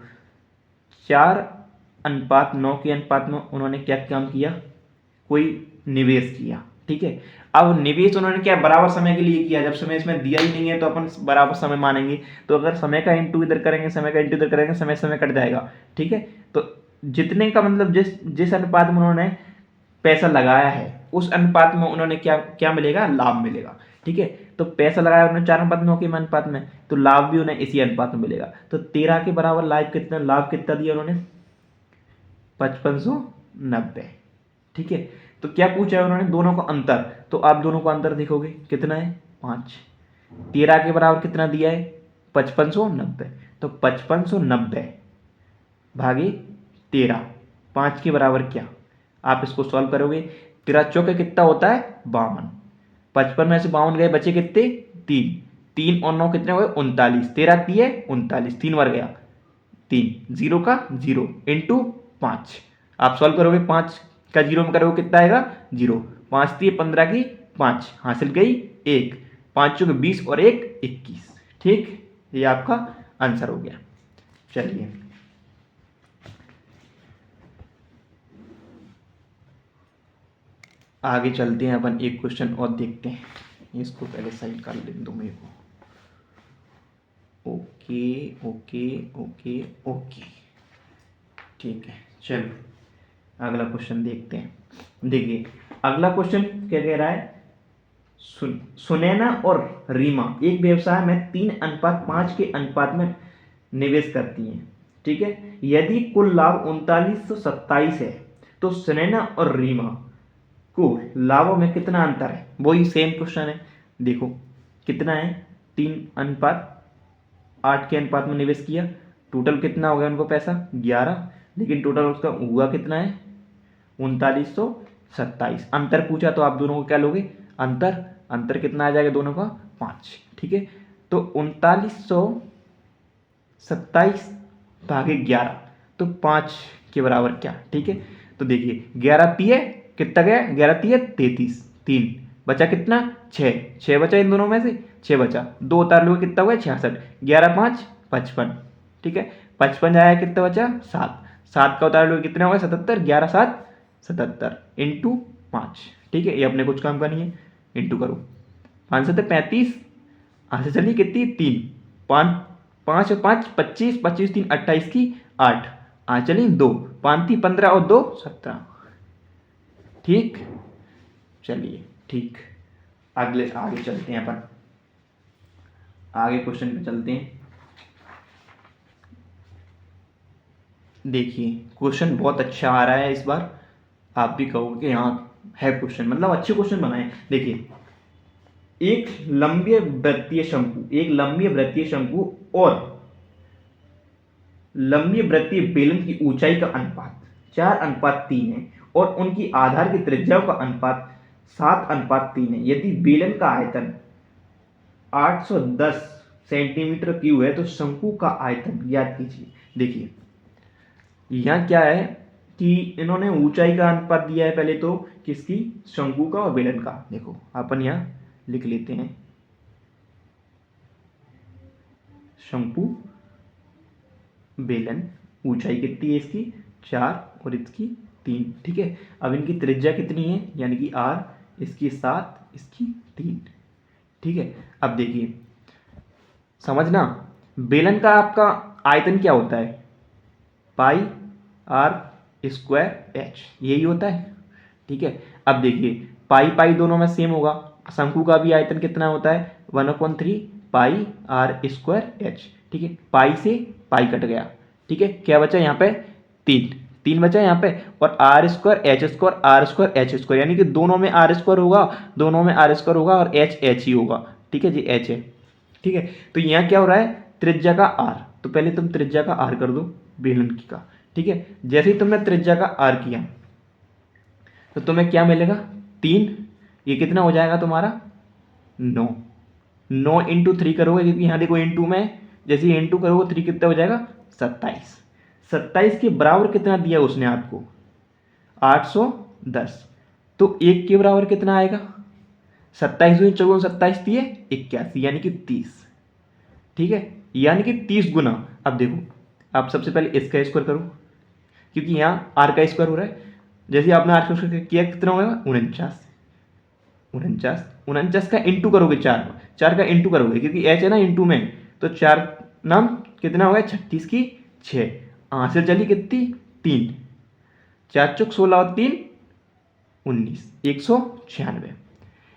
4:9 के अनुपात में उन्होंने क्या काम किया, कोई निवेश किया, ठीक है। अब निवेश उन्होंने क्या बराबर समय के लिए किया, जब समय इसमें दिया ही नहीं है तो अपन बराबर समय मानेंगे, तो अगर समय का इंटू इधर करेंगे, समय का इंटू इधर करेंगे, समय कट जाएगा, ठीक है। तो जितने का मतलब जिस अनुपात में उन्होंने पैसा लगाया है उस अनुपात में उन्होंने क्या मिलेगा, लाभ मिलेगा, ठीक है। तो पैसा लगाया उन्होंने 4:9 के अनुपात में, तो लाभ भी उन्हें इसी अनुपात में मिलेगा। तो 13 के बराबर लाभ कितना दिया उन्होंने, 5590, ठीक है। तो क्या पूछा है उन्होंने, दोनों का अंतर, तो आप दोनों का अंतर देखोगे कितना है 5। 13 के बराबर कितना दिया है 5590, तो 5590 भागे 13, 5 के बराबर क्या, आप इसको सॉल्व करोगे, 13 चौके कितना होता है 52, 55 में से 52 गए बचे कितने 3 और 9 कितने हुए 39, 13 दिए 39, 3 बार गया 3, 0 का 0 इंटू 5, आप सॉल्व करोगे 5 का 0 में करोगे कितना आएगा 0, 5 दिए 15 की 5 हासिल गई 1, 5 चौके 20 और 1 21, ठीक, ये आपका आंसर हो गया। चलिए आगे चलते हैं, अपन एक क्वेश्चन और देखते हैं, इसको पहले साइड कर लेने दो मेरे को। ओके ओके ओके ओके, ठीक है, चलो अगला क्वेश्चन देखते हैं। देखिए अगला क्वेश्चन क्या कह रहा है, सुनैना और रीमा एक व्यवसाय में 3:5 के अनुपात में निवेश करती हैं, ठीक है। यदि कुल लाभ 3927 है तो सुनैना और रीमा को लाभों में कितना अंतर है, वही सेम क्वेश्चन है। देखो कितना है 3:8 के अनुपात में निवेश किया, टोटल कितना हो गया उनको पैसा 11, लेकिन टोटल उसका हुआ कितना है 3927। अंतर पूछा तो आप दोनों को क्या लोगे, अंतर कितना आ जाएगा दोनों का 5, ठीक है। तो 3927 भागे 11, तो 5 के बराबर क्या, ठीक है। तो देखिए 11 तिये कितना गया, 11 तिये 33, 3 बचा कितना 6 बचा इन दोनों में से 6 बचा, 2 उतार लोगे कितना हुआ 66, 11 5 55, ठीक है। 55 आया कितना बचा 7 का उतार लोगे कितना होगा 77, 11 7 77 इंटू 5, ठीक है। ये अपने कुछ काम करनी है, इंटू करो 5 7 35, यहाँ से चलिए कितनी 3, 5 और 5 25, 25 3 28 की 8, यहाँ चलिए 2 5 3 15 और 2 17, ठीक। चलिए ठीक, आगे चलते हैं, अपन आगे क्वेश्चन पे चलते हैं। देखिए क्वेश्चन बहुत अच्छा आ रहा है इस बार, आप भी कहोगे कि हाँ है क्वेश्चन, मतलब अच्छे क्वेश्चन बनाए। देखिए एक लंबी वृत्तीय शंकु और लंबी वृत्तीय बेलन की ऊंचाई का अनुपात 4:3 है और उनकी आधार की त्रिज्याओं का अनुपात 7:3 है। यदि बेलन का आयतन 810 सेंटीमीटर क्यूब है तो शंकु का आयतन ज्ञात कीजिए। देखिए यहाँ क्या है कि इन्होंने ऊंचाई का अनुपात दिया है, पहले तो किसकी, शंकु का और बेलन का। देखो अपन यहाँ लिख लेते हैं, शंकु बेलन ऊंचाई कितनी है इसकी 4 और इसकी 3, ठीक है। अब इनकी त्रिज्या कितनी है, यानी कि r, इसकी 7 इसकी 3, ठीक है। अब देखिए समझना, बेलन का आपका आयतन क्या होता है, पाई r स्क्वायर h, यही होता है, ठीक है। अब देखिए पाई दोनों में सेम होगा, शंकु का भी आयतन कितना होता है 1/3 पाई r स्क्वायर h, ठीक है। पाई से पाई कट गया, ठीक है। क्या बचा यहाँ पे तीन बचा यहाँ पे, और r square h square r square h square, यानी कि दोनों में आर स्क्वायर होगा, दोनों में आर स्क्वायर होगा, और एच एच ही होगा। ठीक है जी, एच है। ठीक है, तो यहाँ क्या हो रहा है, त्रिज्या का आर, तो पहले तुम त्रिज्या का आर कर दो बेलन की का। ठीक है, जैसे ही तुमने त्रिज्या का आर किया तो तुम्हें क्या मिलेगा, 3, ये कितना हो जाएगा तुम्हारा 9, 9 इंटू 3 करोगे, क्योंकि यहाँ देखो इंटू में, जैसे ही इंटू करोगे 3 कितना हो जाएगा 27, 27 के बराबर कितना दिया उसने आपको 810, तो 1 के बराबर कितना आएगा, 27 दूनी 54, 27 दिए 81, यानी कि 30। ठीक है, यानी कि 30 गुना। अब देखो, आप सबसे पहले इसका स्क्वायर करो, क्योंकि यहाँ आर का स्क्वायर हो रहा है, जैसे आपने आर का स्क्वायर किया कितना होगा 49, 49 का इंटू करोगे 4 का इंटू करोगे, क्योंकि एच है ना इंटू में, तो 4 नाम कितना होगा 36 की 6, आंसर चली कितनी 3, 4 चौक 16 और 3 19, 196,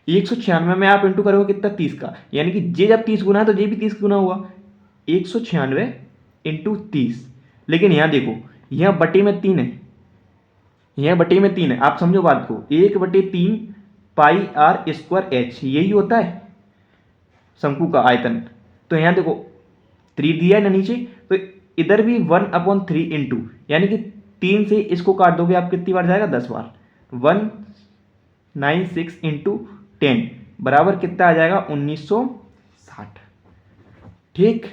196 में आप इंटू करोगे कितना 30 का, यानी कि जे जब 30 गुना है तो जे भी 30 गुना हुआ, 196 इंटू 30। लेकिन यहाँ देखो, यहाँ बटे में 3 है, यहाँ बटे में 3 है, आप समझो बात को, 1/3 पाई आर स्क्वायर एच, यही होता है शंकु का आयतन। तो यहाँ देखो 3 दिया है ना नीचे, तो इधर भी 1/3 इंटू, यानी कि 3 से इसको काट दोगे आप कितनी बार जाएगा 10 बार, 196 इंटू 10 बराबर कितना आ जाएगा 1960। ठीक,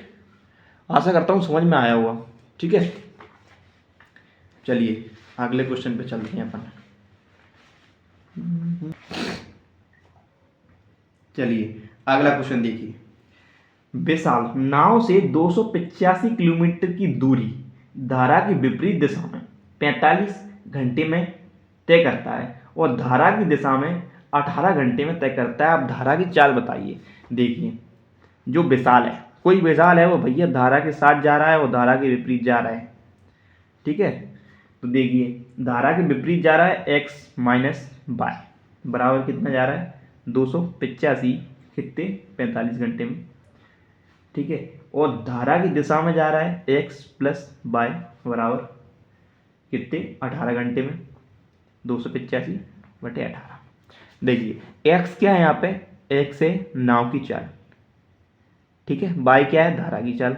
आशा करता हूँ समझ में आया होगा। ठीक है, चलिए अगले क्वेश्चन पे चलते हैं अपन। चलिए अगला क्वेश्चन देखिए, विशाल नाव से 285 किलोमीटर की दूरी धारा की विपरीत दिशा में 45 घंटे में तय करता है और धारा की दिशा में 18 घंटे में तय करता है। आप धारा की चाल बताइए। देखिए, जो विशाल है, कोई विशाल है वो भैया धारा के साथ जा रहा है, वो धारा के विपरीत जा रहा है। ठीक है, तो देखिए धारा के विपरीत जा रहा है एक्स माइनस वाई, बराबर कितना जा रहा है 285 कितने 45 घंटे में। ठीक है, और धारा की दिशा में जा रहा है एक्स प्लस वाई बराबर कितने 18 घंटे में, 285/18। देखिए एक्स क्या है यहाँ पे, एक्स है नाव की चाल। ठीक है, वाई क्या है धारा की चाल।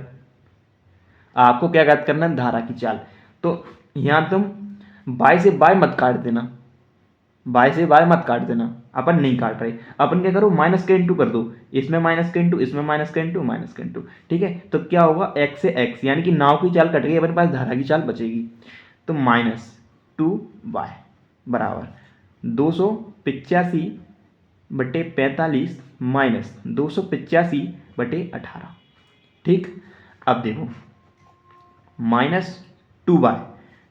आपको क्या याद करना है, धारा की चाल। तो यहाँ तुम बाई से बाई मत काट देना, बाई से बाई मत काट देना, अपन नहीं काट रहे, अपन क्या करो माइनस के इंटू कर दो, इसमें माइनस के इंटू, इसमें माइनस के इंटू, माइनस के इंटू। ठीक है, तो क्या होगा एक्स से एक्स, यानी कि नाव की चाल कट गई, अपने पास धारा की चाल बचेगी। तो -2y बराबर 285/45 माइनस 285/18। ठीक, अब देखो -2y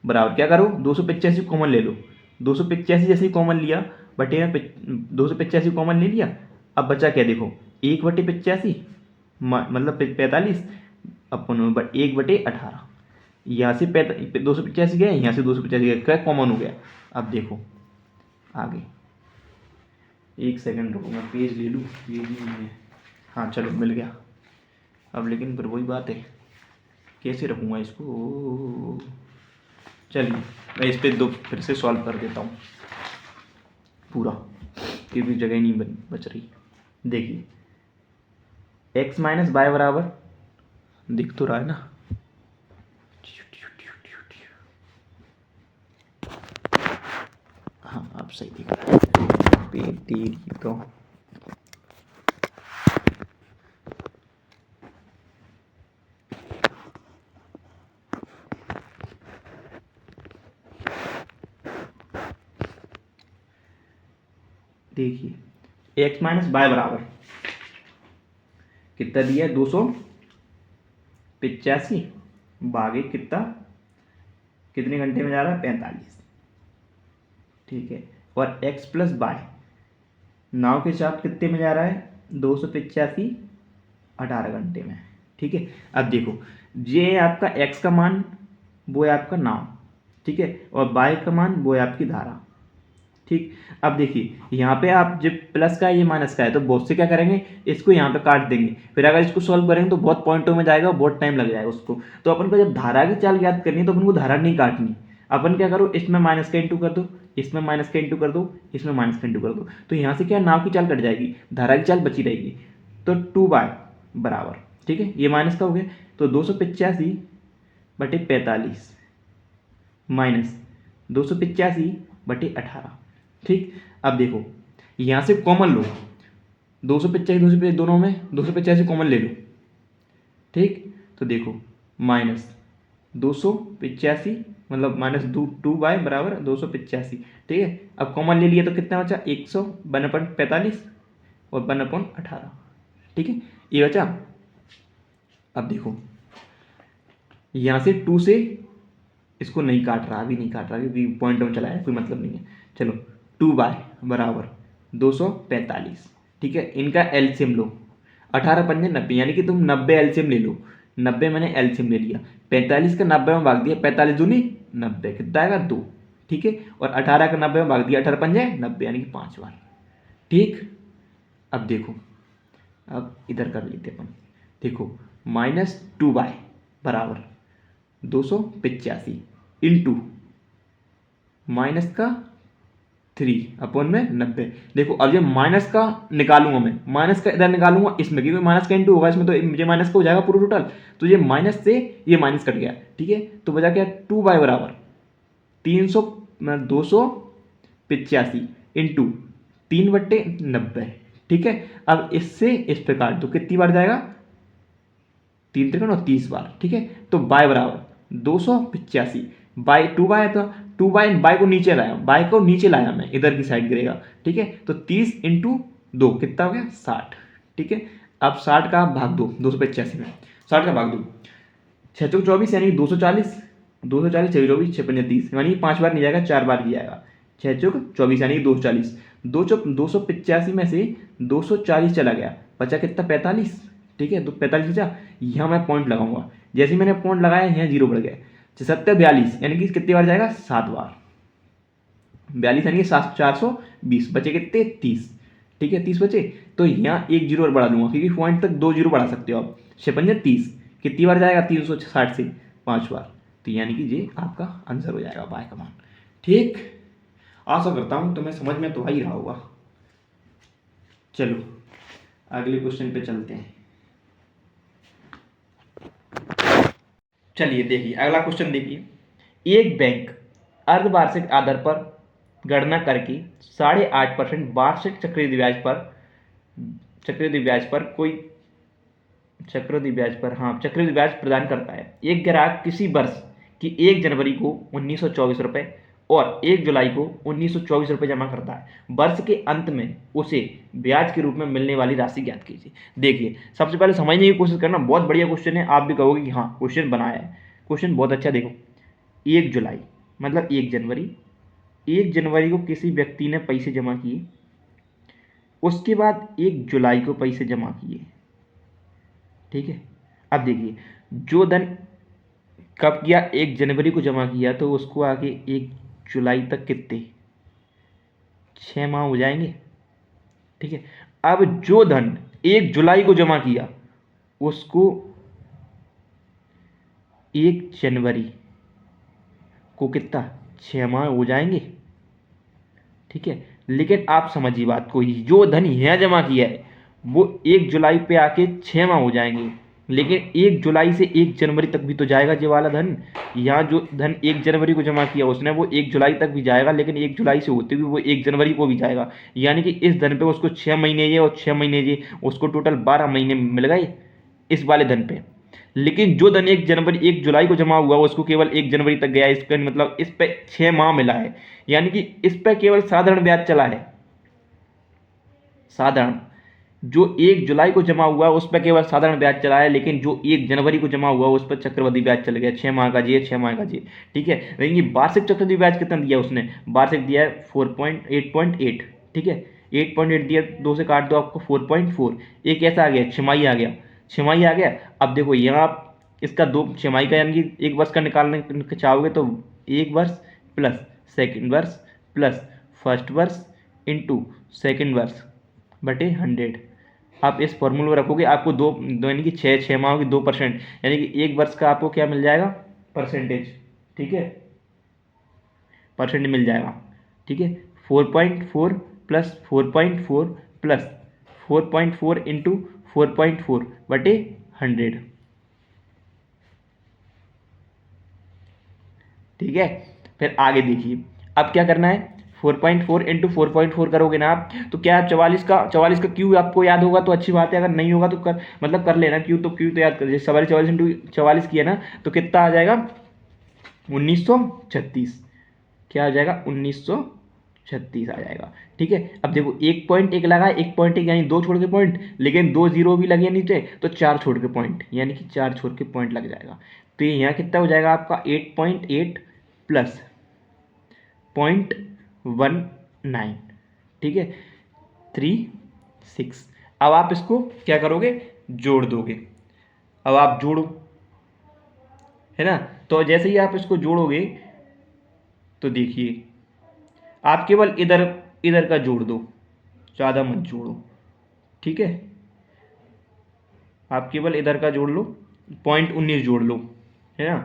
बराबर क्या करो 285 कॉमन ले लो, 285 जैसे ही कॉमन लिया बटे में 285 कॉमन ले लिया। अब बचा क्या देखो 1/85 मतलब 45 अपन 1/18, यहाँ से 285 गया, यहाँ से 285 गया, क्या कॉमन हो गया। अब देखो आगे, एक सेकंड रुको मैं पेज ले लूँ, पेज ही नहीं है। हाँ चलो मिल गया। अब लेकिन फिर वही बात है, कैसे रखूँगा इसको। चलिए मैं इस पर 2 फिर से सॉल्व कर देता हूँ पूरा, क्योंकि जगह नहीं बच रही। देखिए x माइनस वाई बराबर, दिख तो रहा है ना, हाँ आप सही दिख रहा है, तो देखिए x माइनस वाई बराबर कितना दिया है 285 भागे कितने घंटे में जा रहा है 45। ठीक है, और x प्लस वाई नाव के साथ कितने में जा रहा है 285 18 घंटे में। ठीक है, अब देखो ये आपका x का मान वो है आपका नाव, ठीक है, और y का मान वो है आपकी धारा। ठीक, अब देखिए यहाँ पे आप जब प्लस का है ये माइनस का है, तो बहुत से क्या करेंगे इसको यहाँ पे काट देंगे, फिर अगर इसको सॉल्व करेंगे तो बहुत पॉइंटों में जाएगा, बहुत टाइम लग जाएगा उसको। तो अपन को जब धारा की चाल याद करनी है तो अपन को धारा नहीं काटनी, अपन क्या करो, इसमें माइनस का इंटू कर दो, इसमें माइनस का इंटू कर दो, इसमें माइनस का इंटू कर दो, तो यहाँ से क्या नाव की चाल कट जाएगी, धारा की चाल बची रहेगी। तो 2y बराबर, ठीक है, ये माइनस का हो गया, तो 285/45 माइनस 285/18। ठीक, अब देखो यहाँ से कॉमन लो, 285 दोनों में 285 कॉमन ले लो। ठीक, तो देखो माइनस 285 मतलब माइनस 2y बराबर 285। ठीक है, अब कॉमन ले लिया तो कितना बचा, 100/45 और 1/18। ठीक है, ये बचा। अब देखो यहाँ से 2 से इसको नहीं काट रहा, अभी नहीं काट रहा क्योंकि पॉइंट में चला है, कोई मतलब नहीं है। चलो 2y बराबर 245। ठीक है, इनका एलसीएम लो, 18 पंजे 90, यानी कि तुम 90 एलसीएम ले लो। 90 मैंने एलसीएम ले लिया, 45 का 90 में भाग दिया, 45 दूनी 90, कितना आएगा 2। ठीक है, और 18 का 90 में भाग दिया, 18 पंजे 90, यानी कि 5 बार। ठीक, अब देखो, अब इधर कर लेते अपन। देखो -2y बराबर 285 इंटू माइनस का 3/90। देखो अब ये माइनस का निकालूंगा मैं, माइनस का इधर निकालूंगा इसमें, क्योंकि माइनस का इंटू होगा इसमें, तो मुझे माइनस का हो जाएगा पूरा टोटल। तो ये माइनस से ये माइनस कट गया। ठीक है, तो बचा क्या, 2y बराबर 285 इंटू 3/90। ठीक है, अब इससे इस पे काट दो, कितनी बार जाएगा, 3 त्रिकोण और 30 बार। ठीक है, तो y बराबर 285 बाई 2y था, 2y को नीचे लाया, y को नीचे लाया मैं, इधर की साइड गिरेगा। ठीक है, तो 30 इंटू 2 कितना हो गया, 60। ठीक है, अब 60 का भाग दो 285 में, 60 का भाग दो, 6 चौक 24 यानी 240, 240 6 24 6 पंजे 30, यानी 5 बार नहीं जाएगा, 4 बार की जाएगा। 6 चौक 24 यानी 240, 285 में से 240 चला गया, बचा कितना, 45। ठीक है, तो 45 बचा, यहाँ मैं पॉइंट लगाऊंगा, जैसे ही मैंने पॉइंट लगाया यहाँ 0 बढ़ गया, 42 यानी कि कितनी बार जाएगा, 7 बार। 42 यानी कि 420, बचे कितने, 30। ठीक है, 30 बचे, तो यहाँ 1 0 और बढ़ा दूंगा, क्योंकि पॉइंट तक 2 0 बढ़ा सकते हो आप। 6 पंजे 30, कितनी बार जाएगा, 360 से 5 बार, तो यानी कि ये आपका आंसर हो जाएगा बाय का मान। ठीक, आशा करता हूँ तुम्हें समझ में तो आ ही रहा होगा। चलो अगले क्वेश्चन पे चलते हैं। चलिए देखिए अगला क्वेश्चन, देखिए एक बैंक अर्धवार्षिक आधार पर गणना करके 8.5% वार्षिक चक्रवृद्धि ब्याज प्रदान करता है। एक ग्राहक किसी वर्ष की 1 जनवरी को 1924 रुपये और 1 जुलाई को 1924 रुपये जमा करता है। वर्ष के अंत में उसे ब्याज के रूप में मिलने वाली राशि ज्ञात कीजिए। देखिए सबसे पहले समझने की कोशिश करना, बहुत बढ़िया क्वेश्चन है, आप भी कहोगे कि हाँ क्वेश्चन बनाया है, क्वेश्चन बहुत अच्छा। देखो 1 जुलाई मतलब 1 जनवरी, 1 जनवरी को किसी व्यक्ति ने पैसे जमा किए, उसके बाद 1 जुलाई को पैसे जमा किए। ठीक है, अब देखिए जो धन कब किया, 1 जनवरी को जमा किया, तो उसको आगे 1 जुलाई तक कितने, 6 माह हो जाएंगे। ठीक है, अब जो धन 1 जुलाई को जमा किया उसको 1 जनवरी को कितना, 6 माह हो जाएंगे। ठीक है, लेकिन आप समझिए बात को, जो धन यहाँ जमा किया है वो 1 जुलाई पे आके 6 माह हो जाएंगे, लेकिन 1 जुलाई से 1 जनवरी तक भी तो जाएगा ये वाला धन। यहाँ जो धन 1 जनवरी को जमा किया उसने, वो 1 जुलाई तक भी जाएगा, लेकिन 1 जुलाई से होते हुए वो 1 जनवरी को भी जाएगा, यानी कि इस धन पे उसको 6 महीने ये और 6 महीने ये, उसको टोटल 12 महीने मिल गए इस वाले धन पे। लेकिन जो धन 1 जुलाई को जमा हुआ उसको केवल 1 जनवरी तक गया, इसका मतलब इस पे 6 माह मिला है, यानी कि इस पे केवल साधारण ब्याज चला है। साधारण जो 1 जुलाई को जमा हुआ उस पर केवल साधारण ब्याज चला है, लेकिन जो 1 जनवरी को जमा हुआ उस पर चक्रवृद्धि ब्याज चल गया, 6 माह का जी, 6 माह का जी। ठीक है, लेकिन ये वार्षिक चक्रवृद्धि ब्याज कितना दिया उसने, वार्षिक दिया है 8.8। ठीक है, 8.8 दिया, 2 से काट दो आपको 4.4, एक ऐसा आ गया, छमाही आ गया, छमाही आ गया। अब देखो यहाँ आप इसका 2 छमाही का यानी कि 1 वर्ष का निकालने चाहोगे तो 1 वर्ष प्लस सेकेंड वर्ष प्लस फर्स्ट वर्ष इंटू सेकेंड वर्ष बटे 100। आप इस फॉर्मूले में रखोगे, आपको दो यानी कि 6 माह की 2%, यानी कि 1 वर्ष का आपको क्या मिल जाएगा, परसेंटेज। ठीक है, परसेंट मिल जाएगा। ठीक है, 4.4 प्लस 4.4 प्लस 4.4 इंटू 4.4 बटे 100। ठीक है, फिर आगे देखिए अब क्या करना है। 4.4 इंटू 4.4 करोगे ना आप, तो क्या 44 का क्यू आपको याद होगा तो अच्छी बात है, अगर नहीं होगा तो कर लेना क्यू, तो क्यू तो याद कर, जैसे 44 इंटू 44 किया ना तो कितना आ जाएगा 1936। क्या आ जाएगा 1936 आ जाएगा। ठीक है, अब देखो एक पॉइंट एक लगा, एक पॉइंट एक यानी दो छोड़ के पॉइंट, लेकिन दो जीरो भी लगे नीचे तो चार छोड़ के पॉइंट, यानी कि चार छोड़ के पॉइंट लग जाएगा। तो ये यहाँ कितना हो जाएगा आपका 8.8 प्लस 0.19। ठीक है, 36। अब आप इसको क्या करोगे, जोड़ दोगे। अब आप जोड़ो, है ना, तो जैसे ही आप इसको जोड़ोगे तो देखिए आप केवल इधर इधर का जोड़ दो, ज़्यादा मत जोड़ो। ठीक है, आप केवल इधर का जोड़ लो, 0.19 जोड़ लो, है ना।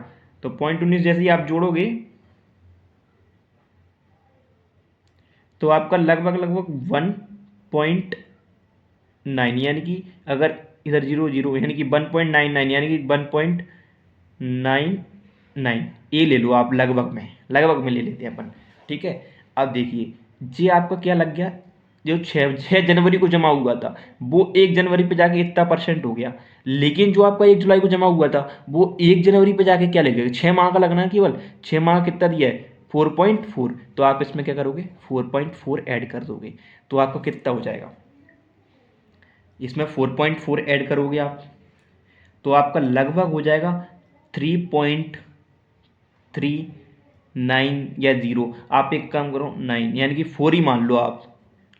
तो 0.19 जैसे ही आप जोड़ोगे तो आपका लगभग लगभग 1.9, यानी कि अगर इधर जीरो जीरो यानी कि 1.99, यानी कि 1.99 ये ले लो आप, लगभग में ले लेते हैं अपन। ठीक है, अब देखिए ये आपका क्या लग गया, जो 6 जनवरी को जमा हुआ था वो 1 जनवरी पे जाके इतना परसेंट हो गया, लेकिन जो आपका 1 जुलाई को जमा हुआ था वो 1 जनवरी पे जाके क्या लगेगा, 6 माह का लगना है केवल। 6 माह कितना दिया है 4.4, तो आप इसमें क्या करोगे 4.4 ऐड कर दोगे, तो आपका कितना हो जाएगा, इसमें 4.4 ऐड करोगे आप तो आपका लगभग हो जाएगा 3.39 या 0। आप एक काम करो 9 यानी कि 4 ही मान लो आप,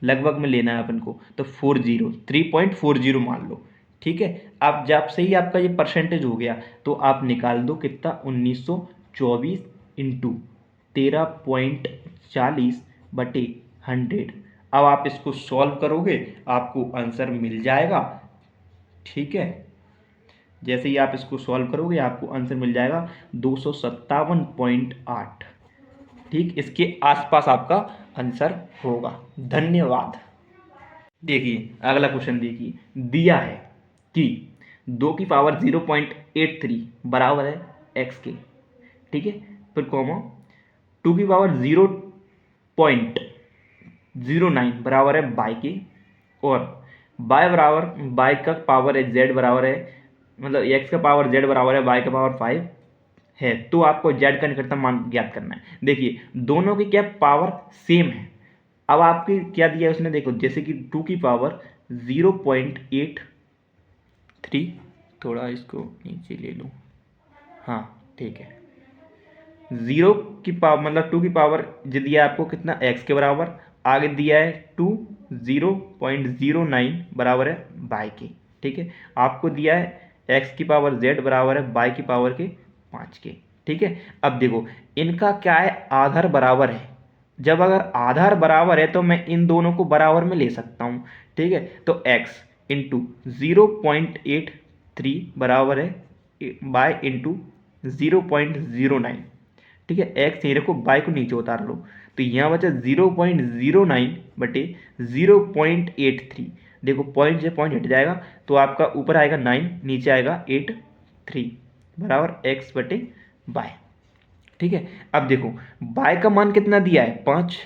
लगभग में लेना है अपन को, तो 3.40 मान लो। ठीक है, अब जब से ही आपका ये परसेंटेज हो गया तो आप निकाल दो कितना 1924 इंटू 13.40 बटे 100। अब आप इसको सॉल्व करोगे आपको आंसर मिल जाएगा। ठीक है, जैसे ही आप इसको सॉल्व करोगे आपको आंसर मिल जाएगा 257.8। ठीक, इसके आसपास आपका आंसर होगा। धन्यवाद। देखिए अगला क्वेश्चन देखिए, दिया है कि 2 की पावर 0.83 बराबर है एक्स के। ठीक है, फिर कॉमा 2 की पावर 0.09 बराबर है बाई के, और बाय का पावर है जेड बराबर है, मतलब एक्स का पावर जेड बराबर है बाय का पावर 5 है, तो आपको जेड का निकटतम मान ज्ञात करना है। देखिए दोनों की क्या पावर सेम है। अब आपके क्या दिया है उसने, देखो जैसे कि 2 की पावर 0.83, थोड़ा इसको नीचे ले लूँ, हाँ ठीक है, 0 की पावर मतलब 2 की पावर जो दिया है आपको कितना एक्स के बराबर, आगे दिया है 2 0.09 बराबर है बाई के। ठीक है, आपको दिया है एक्स की पावर जेड बराबर है बाई की पावर के 5 के। ठीक है, अब देखो इनका क्या है, आधार बराबर है। जब अगर आधार बराबर है तो मैं इन दोनों को बराबर में ले सकता हूँ। ठीक है, तो x इंटू 0.83 बराबर है बाय इंटू 0.09। ठीक है, एक्स यहीं रखो, बाई को नीचे उतार लो, तो यहाँ बचा 0.09 बटे 0.83। देखो पॉइंट से पॉइंट हट जाएगा तो आपका ऊपर आएगा 9, नीचे आएगा 83 बराबर एक्स बटे बाय। ठीक है, अब देखो बाय का मान कितना दिया है 5,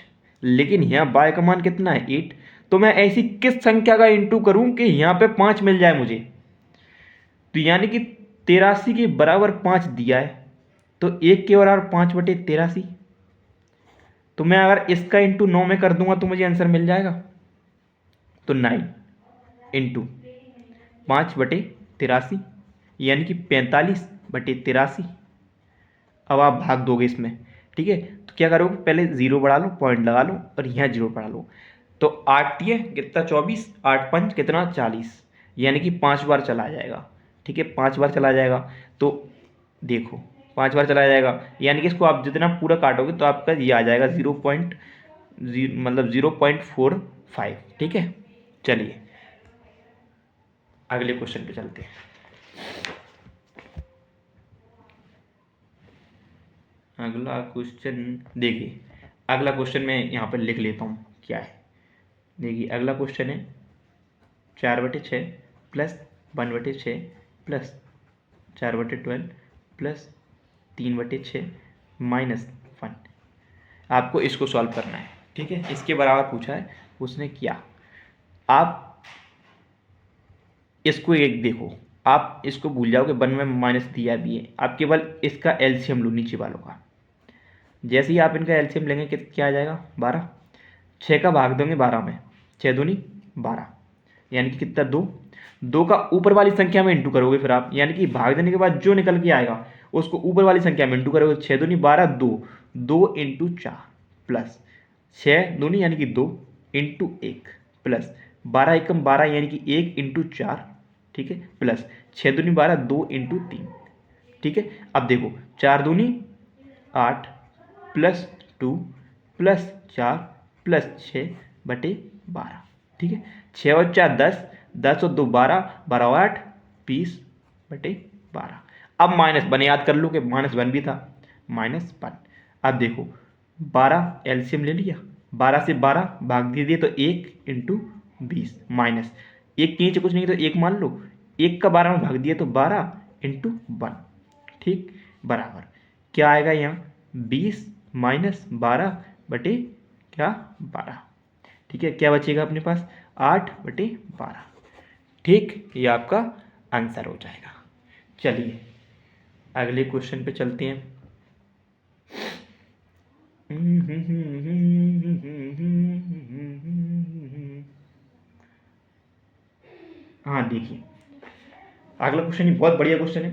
लेकिन यहाँ बाय का मान कितना है 8, तो मैं ऐसी किस संख्या का इंटू करूं कि यहाँ पे 5 मिल जाए मुझे। तो यानी कि 83 के बराबर 5 दिया है, तो 1 के बराबर 5/83, तो मैं अगर इसका इंटू 9 में कर दूंगा तो मुझे आंसर मिल जाएगा। तो 9 इंटू 5/83 यानी कि 45/83। अब आप भाग दोगे इसमें। ठीक है, तो क्या करोगे, पहले जीरो बढ़ा लो, पॉइंट लगा लो और यहाँ जीरो बढ़ा लो, तो 8 ये कितना 24, 8 5 कितना 40, यानी कि 5 बार चला जाएगा। ठीक है, 5 बार चला जाएगा, तो देखो 5 बार चला जाएगा, यानी कि इसको आप जितना पूरा काटोगे तो आपका ये आ जाएगा 0.45। ठीक है, चलिए अगले क्वेश्चन पे चलते हैं। अगला क्वेश्चन देखिए, अगला क्वेश्चन मैं यहाँ पर लिख लेता हूँ क्या है। देखिए अगला क्वेश्चन है 4/6 प्लस 1/6 प्लस 4/12 प्लस 3/6 माइनस 1। आपको इसको सॉल्व करना है, ठीक है। इसके बराबर पूछा है उसने क्या। आप इसको एक देखो, आप इसको भूल जाओ कि 1 में माइनस दिया भी है, आप केवल इसका एलसीएम लो नीचे वालों का। जैसे ही आप इनका एलसीएम लेंगे क्या आ जाएगा 12। 6 का भाग देंगे 12 में, 6 दूनी 12, यानी कि कितना 2। 2 का ऊपर वाली संख्या में इंटू करोगे फिर आप, यानी कि भाग देने के बाद जो निकल के आएगा उसको ऊपर वाली संख्या में इंटू करोगे। 6 दूनी 12, 2 2 इंटू 4 प्लस 6 दूनी यानी कि 2 इंटू 1 प्लस 12 एकम 12 यानी कि 1 इंटू 4, ठीक है, प्लस 6 दूनी 12, 2 इंटू 3, ठीक है। अब देखो 4 दूनी 8 प्लस 2 प्लस 4 प्लस 6/12, ठीक है। 6 और 4 10, 10 और 2 12, 12 और 8 20/12। अब -1 याद कर लो कि -1 भी था, -1। अब देखो 12 एलसीएम ले लिया, 12 से 12 भाग दे दिए तो 1 इंटू 20 माइनस 1 के नीचे कुछ नहीं तो 1 मान लो, 1 का 12 में भाग दिया तो 12 इंटू 1, ठीक, बराबर क्या आएगा यहाँ 20 माइनस 12 क्या 12, ठीक है। क्या बचेगा अपने पास 8/12, ठीक, ये आपका आंसर हो जाएगा। चलिए अगले क्वेश्चन पे चलते हैं। हाँ देखिए अगला क्वेश्चन ही बहुत बढ़िया क्वेश्चन है।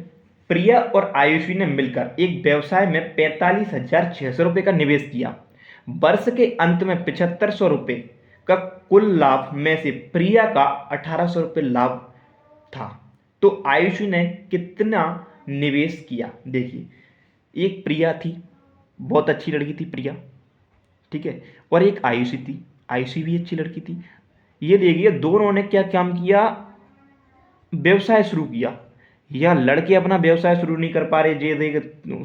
प्रिया और आयुषी ने मिलकर एक व्यवसाय में 45,600 रुपये का निवेश किया। वर्ष के अंत में 7,500 रुपये का कुल लाभ में से प्रिया का 1,800 रुपये लाभ था, तो आयुषी ने कितना निवेश किया। देखिए एक प्रिया थी, बहुत अच्छी लड़की थी प्रिया, ठीक है, और एक आयुषी थी, आयुषी भी अच्छी लड़की थी। ये देखिए दोनों ने क्या काम किया, व्यवसाय शुरू किया। या लड़के अपना व्यवसाय शुरू नहीं कर पा रहे, ये देख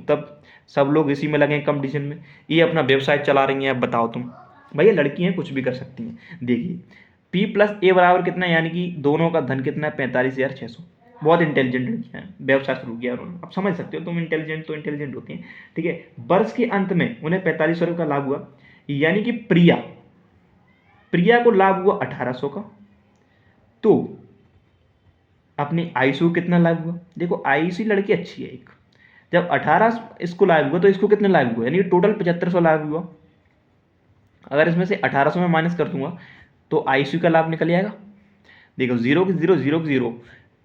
तब सब लोग इसी में लगे कंपटीशन में, ये अपना व्यवसाय चला रही हैं। अब बताओ तुम, भैया लड़की हैं कुछ भी कर सकती हैं। देखिए P प्लस A बराबर कितना, यानी कि दोनों का धन कितना है 45,600। बहुत इंटेलिजेंट लड़कियां हैं, व्यवसाय शुरू किया उन्होंने। अब समझ सकते हो तुम, इंटेलिजेंट तो इंटेलिजेंट होती हैं, ठीक है। वर्ष के अंत में उन्हें 4500 रुपये का लाभ हुआ, यानी कि प्रिया को लाभ हुआ 1,800 का, तो अपनी आयुषी को कितना लाभ हुआ। देखो आयुषी लड़की अच्छी है एक, जब 18 इसको लाभ हुआ तो इसको कितने लाभ हुआ, यानी कि टोटल 7500 लाभ हुआ। अगर इसमें से 1800 में माइनस कर दूंगा तो आयुषी का लाभ निकल जाएगा। देखो 0 की 0, 0 की 0,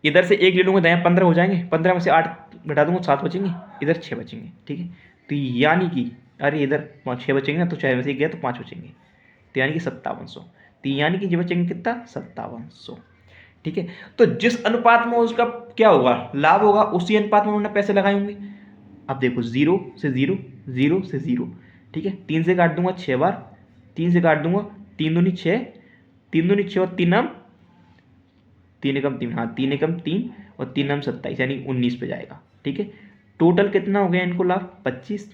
इधर से 1 ले लूँगा तो 15 हो जाएंगे, 15 में से 8 घटा दूंगा 7 बचेंगे, इधर 6 बचेंगे, ठीक है। तो यानी कि अरे इधर 6 बचेंगे ना, तो 6 में से गया तो 5 बचेंगे, तो यानी कि 5700। तो यानी कि ये बचेंगे कितना 5700, ठीक है। तो जिस अनुपात में उसका क्या होगा लाभ होगा, उसी अनुपात में उन्होंने पैसे लगाए होंगे। अब देखो 0 से 0, 0 से 0, ठीक है। 3 से काट दूंगा 6 बार, 3 से काट दूंगा 3 दूनी 6, 3 दूनी 6 और 3 नाम 3 एकम 3, हाँ 3 एकम 3 और 3 नाम 27, यानी 19 पे जाएगा, ठीक है। टोटल कितना हो गया इनको लाभ 25,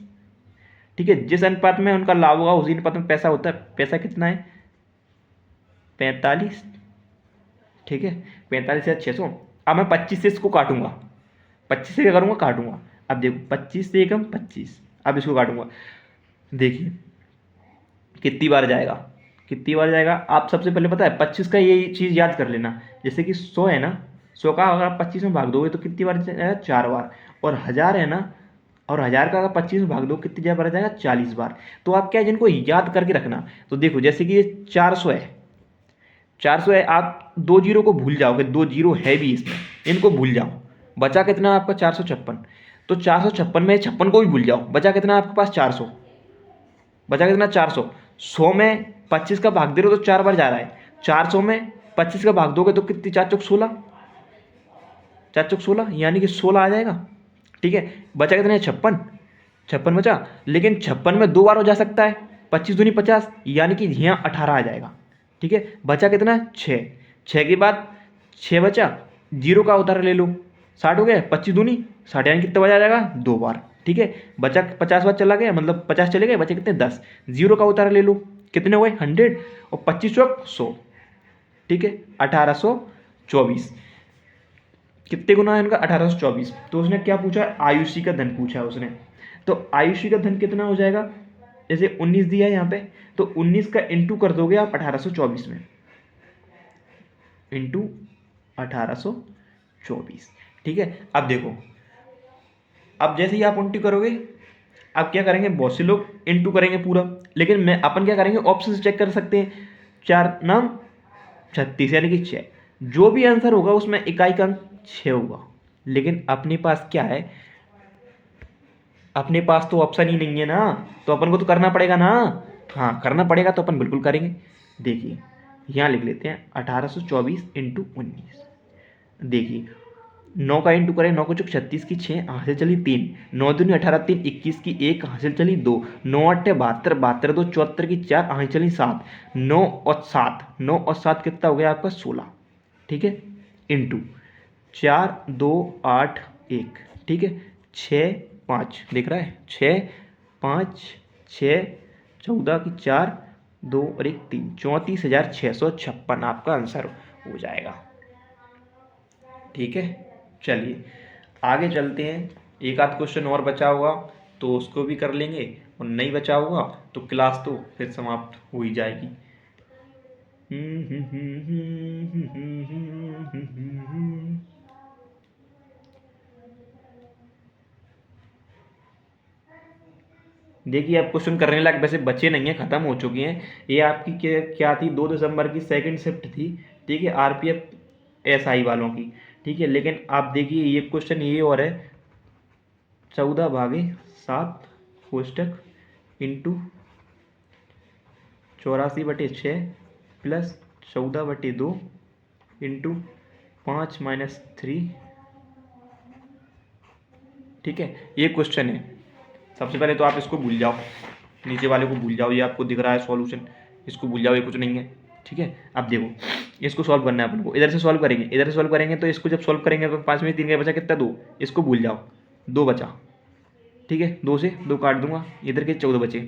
ठीक है। जिस अनुपात में उनका लाभ होगा उसी अनुपात में पैसा होता है। पैसा कितना है 45, ठीक है, 45,600। अब मैं 25 से इसको काटूंगा, 25 से क्या करूँगा काटूंगा। अब देखो 25 से एकम 25, अब इसको काटूंगा, देखिए कितनी बार जाएगा, कितनी बार जाएगा। आप सबसे पहले पता है 25 का ये चीज़ याद कर लेना, जैसे कि 100 है ना, 100 का अगर आप 25 में भाग दोगे तो कितनी बार जाएगा 4 बार, और 1000 है ना, और 1000 का अगर 25 में भाग दो कितनी बार जाएगा 40 बार। तो आप क्या है जिनको याद करके रखना, तो देखो जैसे कि ये 400 है, 400 है, आप 2 जीरो को भूल जाओगे, 2 जीरो है भी इसमें, इनको भूल जाओ। बचा कितना आपका 456, तो 456 में 56 को भी भूल जाओ, बचा कितना आपके पास 400, बचा कितना 400। 100 में 25 का भाग दे रहे हो तो 4 बार जा रहा है, 400 में 25 का भाग दोगे तो कितनी 4 चौक 16, 4 चौक 16, यानी कि 16 आ जाएगा, ठीक है। बचा कितना है 56, 56 बचा, लेकिन 56 में 2 बार हो जा सकता है, 25 दूनी 50, यानी कि यहाँ 18 आ जाएगा, ठीक है। बचा कितना 6, 6 के बाद 6 बचा, जीरो का उधार ले लो, 60 हो गया, 25 दूनी 60, यानी कितना बजा जाएगा 2 बार, ठीक है, बचा 50 बार चला गया, मतलब 50 चले गए, बचे कितने 10। जीरो का उतारा ले लो, कितने हुए 100 और 25 चौक 100। ठीक है, 1824 कितने गुना है इनका 1824। तो उसने क्या पूछा, आयुषी का धन पूछा उसने। तो आयुषी का धन कितना हो जाएगा, जैसे 19 दिया है यहाँ पे, तो 19 का इंटू कर दोगे आप 1824 में, इंटू 1824। ठीक है, अब देखो, अब जैसे ही आप इंटू करोगे, अब क्या करेंगे, बहुत से लोग इंटू करेंगे पूरा, लेकिन मैं अपन क्या करेंगे, ऑप्शन से चेक कर सकते हैं। 4 नाम 36 यानी कि 6, जो भी आंसर होगा उसमें इकाई का अंक 6 होगा। लेकिन अपने पास क्या है, अपने पास तो ऑप्शन ही नहीं है ना, तो अपन को तो करना पड़ेगा ना। हाँ, करना पड़ेगा, तो अपन बिल्कुल करेंगे। देखिए यहाँ लिख लेते हैं 1824 इंटू 19। देखिए 9 का इंटू करें, 9 को चुक 36 की 6 हासिल चली 3, 9 दूनी 18 3 21 की 1 हासिल चली 2, 9 8 72 72 2 74 की 4 हासिल चली 7, 9 और 7, 9 और 7 कितना हो गया आपका 16। ठीक है, इंटू 4 2 8 1। ठीक है, 6 5 दिख रहा है, 6 5 6 14 की 4 2 और 1 3, 34,656 आपका आंसर हो जाएगा। ठीक है, चलिए आगे चलते हैं। एक आध क्वेश्चन और बचा होगा तो उसको भी कर लेंगे, और नहीं बचा होगा तो क्लास तो फिर समाप्त हो ही जाएगी। देखिए अब क्वेश्चन करने लायक वैसे बचे नहीं हैं, ख़त्म हो चुकी हैं। ये आपकी क्या थी, 2 दिसंबर की सेकंड शिफ्ट थी। ठीक है, आरपीएफ एसआई वालों की। ठीक है, लेकिन आप देखिए ये क्वेश्चन ये और है, 14/7 कोष्टक इंटू 84/6 प्लस 14/2 इंटू 5 - 3। ठीक है, ये क्वेश्चन है। सबसे पहले तो आप इसको भूल जाओ, नीचे वाले को भूल जाओ, ये आपको दिख रहा है सॉल्यूशन, इसको भूल जाओ, ये कुछ नहीं है। ठीक है, अब देखो इसको सॉल्व करना है अपन को। इधर से सॉल्व करेंगे, इधर से सॉल्व करेंगे, तो इसको जब सॉल्व करेंगे तो 5 में 3 का बचा कितना 2, इसको भूल जाओ, 2 बचा। ठीक है, 2 से 2 काट दूंगा, इधर के 14 बचे।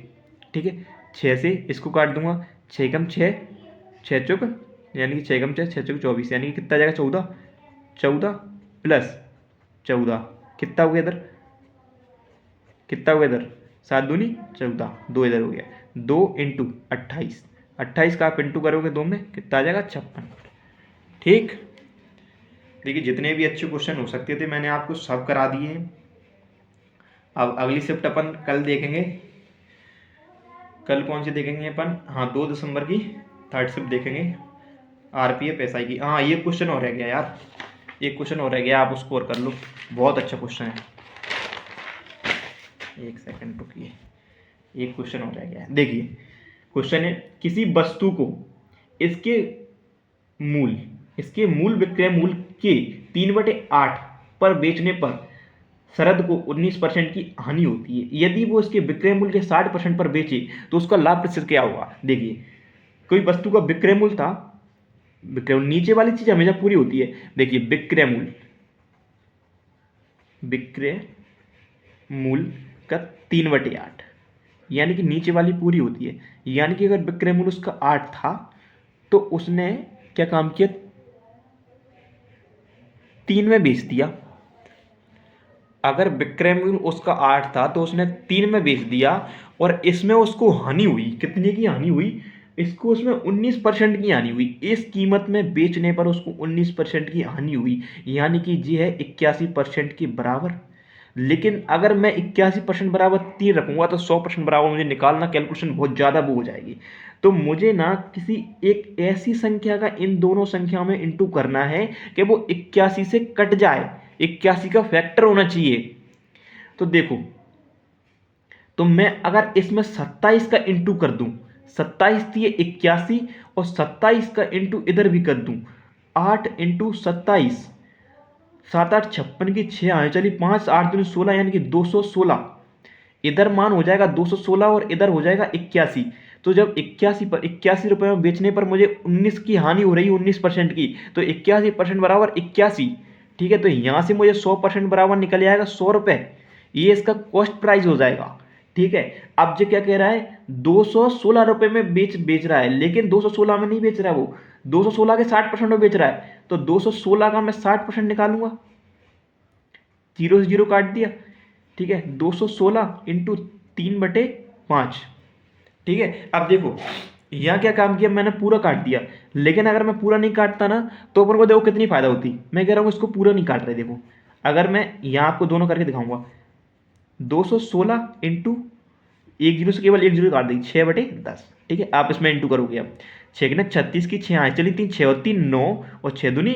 ठीक है, 6 से इसको काट दूंगा, 6 कम 6, 6 चौक यानी कि 6 कम 6, 6 चौक 24 यानी कि कितना आ जाएगा 14, 14 प्लस 14 कितना हो गया इधर, कितना हो गया इधर 7 दूनी 14, 2 इधर हो गया, 2 इंटू 28, 28 का आप इंटू करोगे 2 में कितना आ जाएगा 56। ठीक, देखिए जितने भी अच्छे क्वेश्चन हो सकते थे मैंने आपको सब करा दिए हैं। अब अगली शिफ्ट अपन कल देखेंगे। कल कौन सी देखेंगे अपन, हाँ 2 दिसंबर की थर्ड शिफ्ट देखेंगे आरपीएफ एसआई की। हाँ ये क्वेश्चन और रह गया यार, एक क्वेश्चन और रह गया, आप उसको और कर लो, बहुत अच्छा क्वेश्चन है। एक सेकंड रुकिए, एक क्वेश्चन और रह गया है। देखिए क्वेश्चन है, किसी वस्तु को इसके मूल विक्रय मूल्य के 3/8 पर बेचने पर शरद को 19% की हानि होती है। यदि वो इसके विक्रय मूल्य के 60% पर बेचे तो उसका लाभ प्रतिशत क्या होगा। देखिए कोई वस्तु का विक्रय मूल्य था, विक्रय नीचे वाली चीज हमेशा पूरी होती है। देखिए विक्रय मूल्य का 3/8 यानी कि नीचे वाली पूरी होती है, यानी कि अगर विक्रय मूल्य उसका 8 था तो उसने क्या काम किया, 3 में बेच दिया। अगर विक्रय मूल्य उसका 8 था तो उसने 3 में बेच दिया, और इसमें उसको हानि हुई, कितने की हानि हुई, इसको उसमें 19% की हानि हुई। इस कीमत में बेचने पर उसको 19% की हानि हुई, यानी कि ये है 81% के बराबर। लेकिन अगर मैं 81% बराबर 3 रखूंगा तो 100% बराबर मुझे निकालना, कैलकुलेशन बहुत ज़्यादा वो हो जाएगी। तो मुझे ना किसी एक ऐसी संख्या का इन दोनों संख्याओं में इंटू करना है कि वो 81 से कट जाए, 81 का फैक्टर होना चाहिए। तो देखो, तो मैं अगर इसमें 27 का इंटू कर दूं, 27 थी 81, और 27 का इंटू इधर भी कर दूं, 8 इंटू 27, 7 8 56 की 6 आए चली 5 8 दूनी 16 यानी कि 216। इधर मान हो जाएगा 216 और इधर हो जाएगा 81। तो जब 81 रुपए में बेचने पर मुझे 19 की हानि हो रही है, 19% की, तो 81% बराबर 81। ठीक है, तो यहाँ से मुझे 100% बराबर निकल आएगा 100 रुपये, ये इसका कॉस्ट प्राइस हो जाएगा। ठीक है, अब जो क्या कह रहा है 216 रुपये में बेच रहा है, लेकिन 216 में नहीं बेच रहा है, वो 216 के 60% में बेच रहा है। तो 216 का मैं 60% निकालूंगा, 0 से 0 काट दिया। ठीक है, 216 इंटू 3/5। ठीक है, अब देखो यहाँ क्या काम किया, मैंने पूरा काट दिया, लेकिन अगर मैं पूरा नहीं काटता ना तो अपन को देखो कितनी फायदा होती। मैं कह रहा हूँ इसको पूरा नहीं काट रहे, देखो अगर मैं यहाँ आपको दोनों करके दिखाऊंगा, 216 इंटू 1 0 से केवल 1 0 काट देंगे, 6/10। ठीक है, आप इसमें इंटू करोगे, अब 6 ना 36 की 6 आए चली 3, 6 और 3 9 और 6 दूनी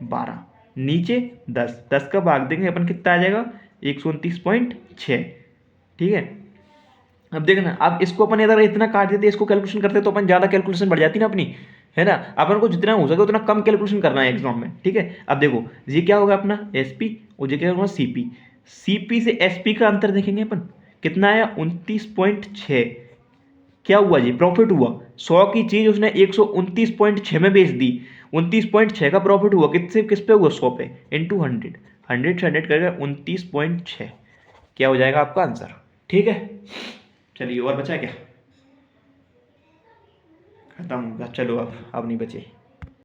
12, नीचे 10, 10 का भाग देंगे अपन कितना आ जाएगा 129.6। ठीक है, अब देखना, अब इसको अपन अगर इतना काट देते इसको कैलकुलेशन करते तो अपन ज़्यादा कैलकुलेशन बढ़ जाती ना अपनी, है ना। अपन को जितना हो सके उतना कम कैलकुलेशन करना है एग्जाम में। ठीक है, अब देखो ये क्या होगा अपना SP और ये क्या होगा CP। CP से SP का अंतर देखेंगे अपन, कितना आया 29.6। क्या हुआ, ये प्रॉफिट हुआ। 100 की चीज उसने 129.6 में बेच दी, 29.6 का प्रॉफिट हुआ। किससे किस पे हुआ, 100 पे, इंटू 100, 100 से 100 करके 29.6 क्या हो जाएगा आपका आंसर। ठीक है, चलिए और बचा क्या, खत्म होगा, चलो अब नहीं बचे।